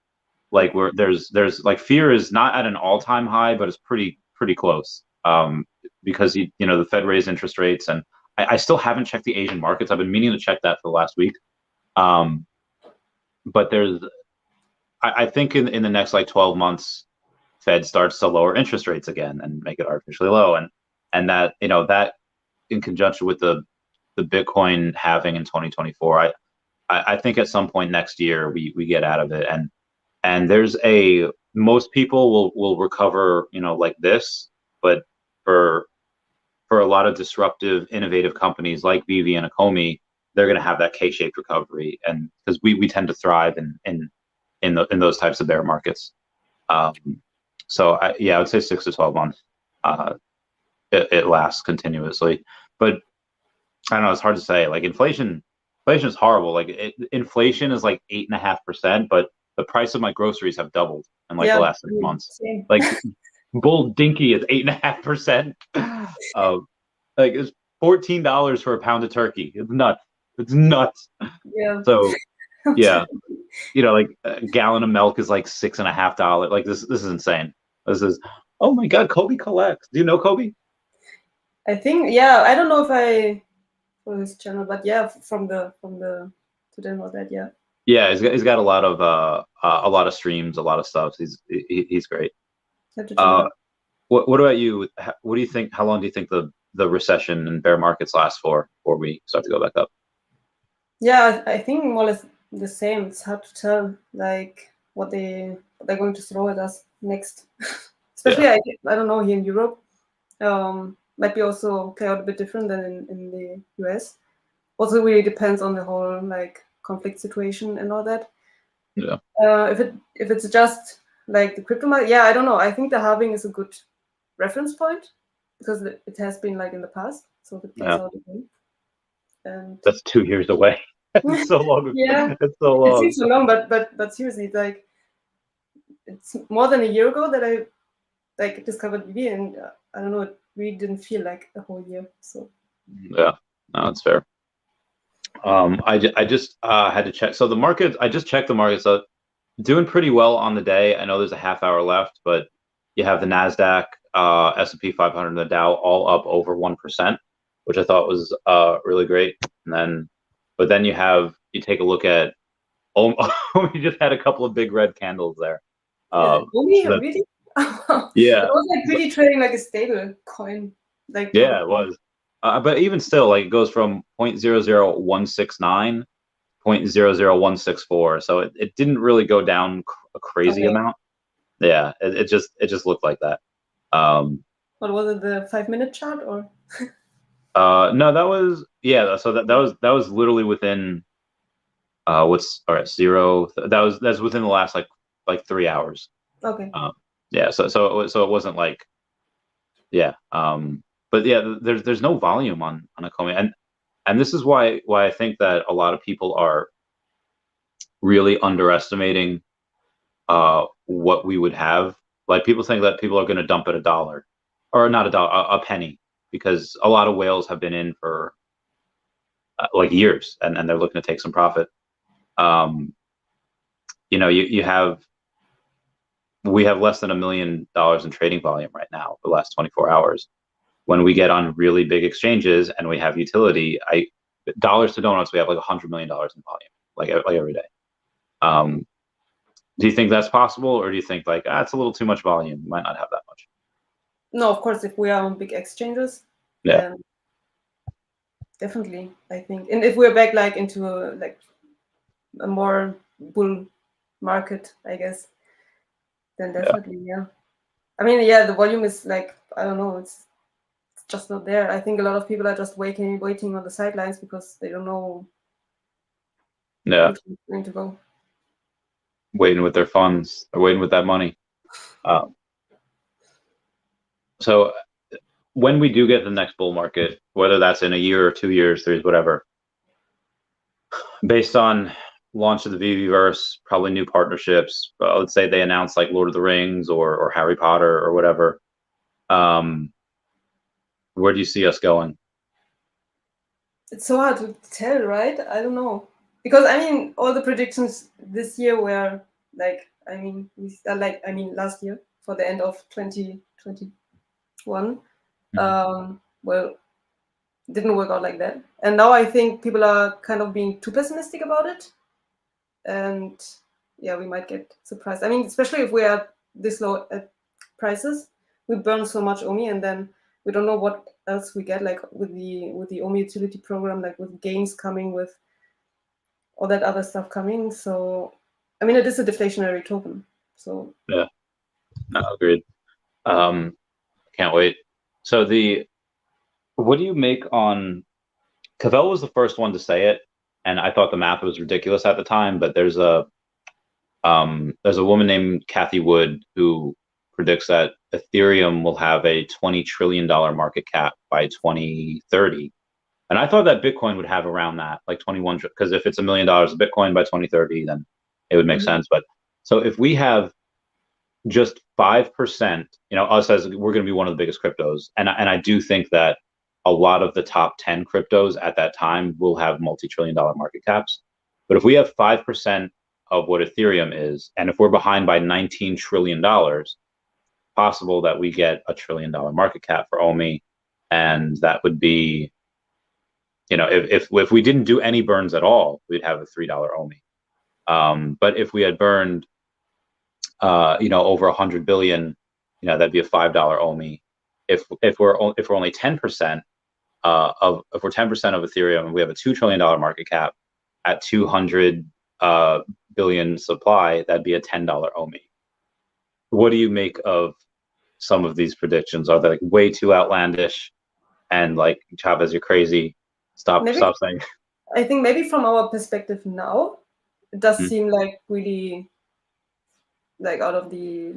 Like there's like fear is not at an all-time high, but it's pretty close. Because you know the Fed raised interest rates, and I still haven't checked the Asian markets. I've been meaning to check that for the last week. But I think in the next like 12 months, Fed starts to lower interest rates again and make it artificially low, and that you know that in conjunction with the Bitcoin halving in 2024, I think at some point next year we get out of it, and there's most people will recover, you know, like this, but for a lot of disruptive, innovative companies like VeVe and Ecomi, they're going to have that K-shaped recovery, and because we tend to thrive in those types of bear markets. So I would say 6 to 12 months. It lasts continuously, but I don't know. It's hard to say. Like inflation is horrible. Like inflation is like 8.5%, but the price of my groceries have doubled in like the last 6 months. Same. Like Bull Dinky is 8.5%. Like it's $14 for a pound of turkey. It's nuts. It's nuts. Yeah. So yeah, you know, like a gallon of milk is like $6.50. Like this is insane. This is, oh my God, Kobe collects. Do you know Kobe? I think I don't know if I follow his channel, but from the to know that Yeah, he's got a lot of streams, a lot of stuff. He's great. What about you? What do you think? How long do you think the recession and bear markets last for before we start to go back up? Yeah, I think more or less the same. It's hard to tell like what they're going to throw at us next. Especially I don't know, here in Europe. Might be also play out a bit different than in the US. Also really depends on the whole like conflict situation and all that. Yeah. If it's just like the crypto market, I don't know. I think the halving is a good reference point because it has been like in the past, so it plays out again. And that's 2 years away. It's so long. Yeah, it's so long. It seems so long, but seriously, like it's more than a year ago that I like discovered VeVe, and I don't know, it really didn't feel like a whole year. So yeah, no, that's fair. I just had to check. So the market, I just checked the market. So doing pretty well on the day. I know there's a half hour left, but you have the Nasdaq, S&P 500, and the Dow all up over 1%, which I thought was really great. And then you take a look at. We just had a couple of big red candles there. Really? Yeah, it was like really trading like a stable coin. Like it was. But even still, like it goes from 0.00169 0.00164, so it didn't really go down a crazy amount. Yeah, it just looked like that. What was it, the 5-minute chart or? No, that was So that was literally within zero. That's within the last like 3 hours. Okay. Yeah. So it wasn't like but yeah, there's no volume on Ecomi, and this is why I think that a lot of people are really underestimating what we would have. Like people think that people are going to dump at $1, or not a penny, because a lot of whales have been in for like years, and they're looking to take some profit. You have we have less than $1 million in trading volume right now for the last 24 hours. When we get on really big exchanges and we have utility, dollars to donuts, we have like $100 million in volume, like every day. Do you think that's possible, or do you think like it's a little too much volume? You might not have that much. No, of course, if we are on big exchanges, Yeah. then definitely, I think. And if we're back like into a more bull market, I guess, then definitely, yeah. I mean, yeah, the volume is like, I don't know, it's just not there. I think a lot of people are just waiting on the sidelines because they don't know which is going to go. Waiting with their funds, or waiting with that money. So when we do get the next bull market, whether that's in a year or 2 years, 3 years, whatever, based on launch of the VeVeverse, probably new partnerships. Let's say they announce like Lord of the Rings or Harry Potter or whatever. Where do you see us going? It's so hard to tell, right? I don't know, because I mean, all the predictions this year were like, last year for the end of 2021. Well, didn't work out like that, and now I think people are kind of being too pessimistic about it, and yeah, we might get surprised. I mean, especially if we are this low at prices, we burn so much OMI, and then we don't know what else we get, like with the OMI utility program, like with games coming, with all that other stuff coming. So, I mean, it is a deflationary token. So yeah, no, agreed. Can't wait. So what do you make on? Cavell was the first one to say it, and I thought the math was ridiculous at the time. But there's a woman named Cathie Wood who predicts that Ethereum will have a $20 trillion market cap by 2030. And I thought that Bitcoin would have around that, like 21, because if it's $1 million of Bitcoin by 2030, then it would make sense. But so if we have just 5%, us as we're going to be one of the biggest cryptos. And I do think that a lot of the top 10 cryptos at that time will have multi-trillion-dollar market caps. But if we have 5% of what Ethereum is, and if we're behind by $19 trillion, possible that we get a $1 trillion market cap for OMI. And that would be, if we didn't do any burns at all, we'd have a $3 OMI. But if we had burned over 100 billion, that'd be a $5 OMI. If we're only 10% if we're 10% of Ethereum and we have a $2 trillion market cap at 200 billion supply, that'd be a $10 OMI. What do you make of some of these predictions? Are they like way too outlandish and like, Chavez, you're crazy? Stop saying. I think maybe from our perspective now, it does seem like really like out of the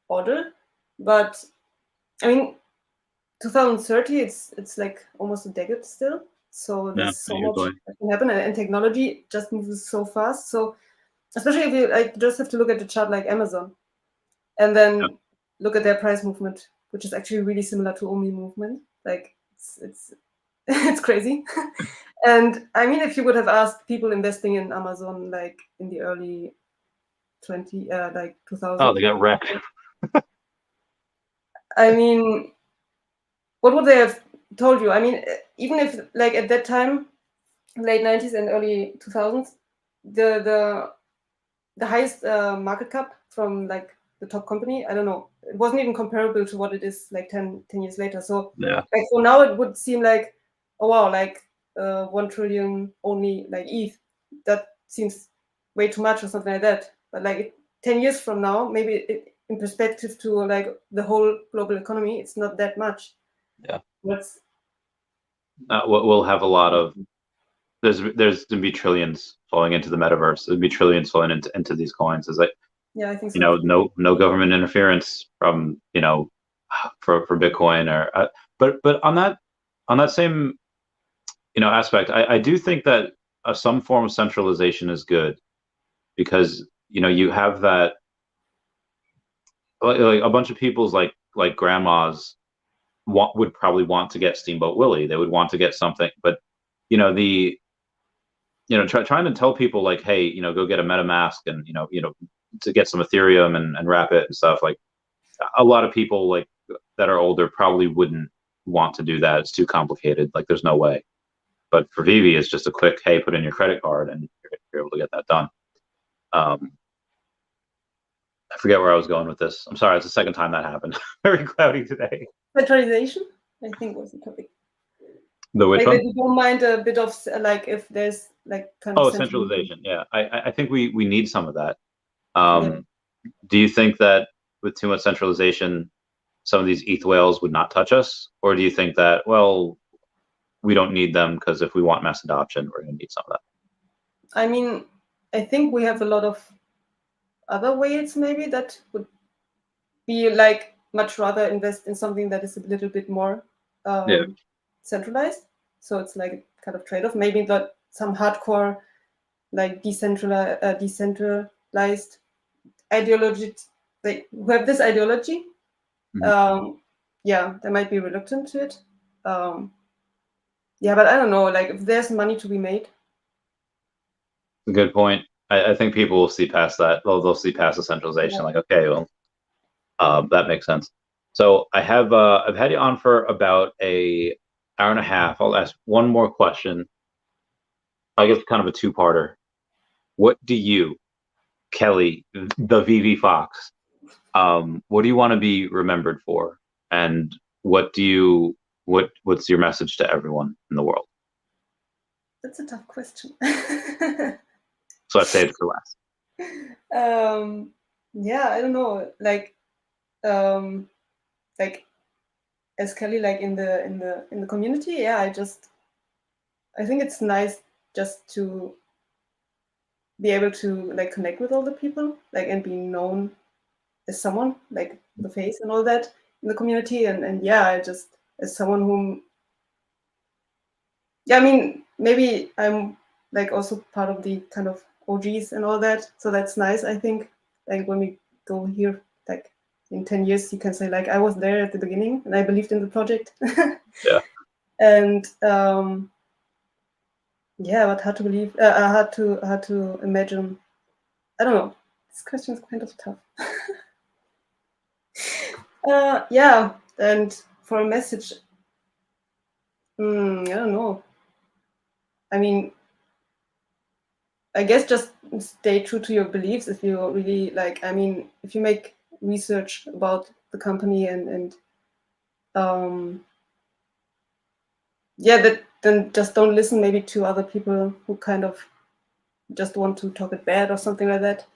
order, but I mean, 2030, it's like almost a decade still, so there's so much that can happen, and technology just moves so fast. So especially if you just have to look at the chart like Amazon, and then look at their price movement, which is actually really similar to OMI movement. Like it's it's crazy. And I mean, if you would have asked people investing in Amazon like in the early 2000, oh, they got wrecked. I mean, what would they have told you? I mean, even if like at that time, late 90s and early 2000s, the highest market cap from like the top company, I don't know, it wasn't even comparable to what it is like 10 years later. So like for now it would seem like, oh wow, like 1 trillion only like ETH, that seems way too much or something like that. But like 10 years from now, maybe in perspective to like the whole global economy, it's not that much. Yeah. we'll have a lot of there's gonna be trillions flowing into the metaverse. There'll be trillions flowing into these coins. Is like, Yeah, I think so. No government interference from for Bitcoin or but on that same aspect, I do think that some form of centralization is good because you have that like a bunch of people's like grandmas would probably want to get Steamboat Willie. They would want to get something, but the trying to tell people like, hey, go get a MetaMask and to get some Ethereum and wrap it and stuff. Like a lot of people like that are older probably wouldn't want to do that. It's too complicated. Like there's no way. But for VeVe, it's just a quick, hey, put in your credit card and you're able to get that done. I forget where I was going with this. I'm sorry, it's the second time that happened. Very cloudy today. Centralization, I think, was the topic. The which one? You don't mind a bit of like if there's like kind of centralization. Yeah, I think we need some of that. Do you think that with too much centralization, some of these ETH whales would not touch us, or do you think that we don't need them because if we want mass adoption, we're going to need some of that? I mean, I think we have a lot of other ways maybe that would be like much rather invest in something that is a little bit more centralized. So it's like kind of trade-off. Maybe not some hardcore like decentralized ideology. Who have this ideology, they might be reluctant to it. But I don't know. Like if there's money to be made. Good point. I think people will see past that. They'll see past the centralization. Like, okay, well, that makes sense. So I've had you on for about an hour and a half. I'll ask one more question. I guess kind of a two-parter. What do you, Kelly, the VeveFox, what do you want to be remembered for, and what's your message to everyone in the world? That's a tough question. So I saved it for last. I don't know. Like as Kelly, like in the community. I think it's nice just to be able to like connect with all the people, like and be known as someone, like the face and all that in the community, and I just as someone whom. I mean, maybe I'm like also part of the kind of OGs and all that, so that's nice. I think like when we go here, like in 10 years, you can say like I was there at the beginning and I believed in the project. Yeah. And but hard to believe, hard to imagine. I don't know. This question is kind of tough. And for a message, I don't know. I mean, I guess just stay true to your beliefs if you really like. I mean, if you make research about the company and then just don't listen maybe to other people who kind of just want to talk it bad or something like that.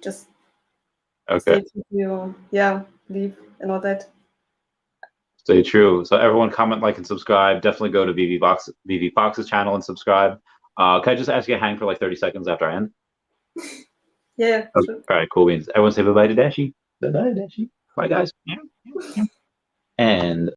Just stay true to your belief and all that. Stay true. So everyone comment, like, and subscribe. Definitely go to VeveFox's channel and subscribe. Can I just ask you to hang for like 30 seconds after I end? Yeah. Okay. Sure. All right, cool beans. Everyone say bye-bye to Dashi. Bye-bye, Dashi. Bye, guys. And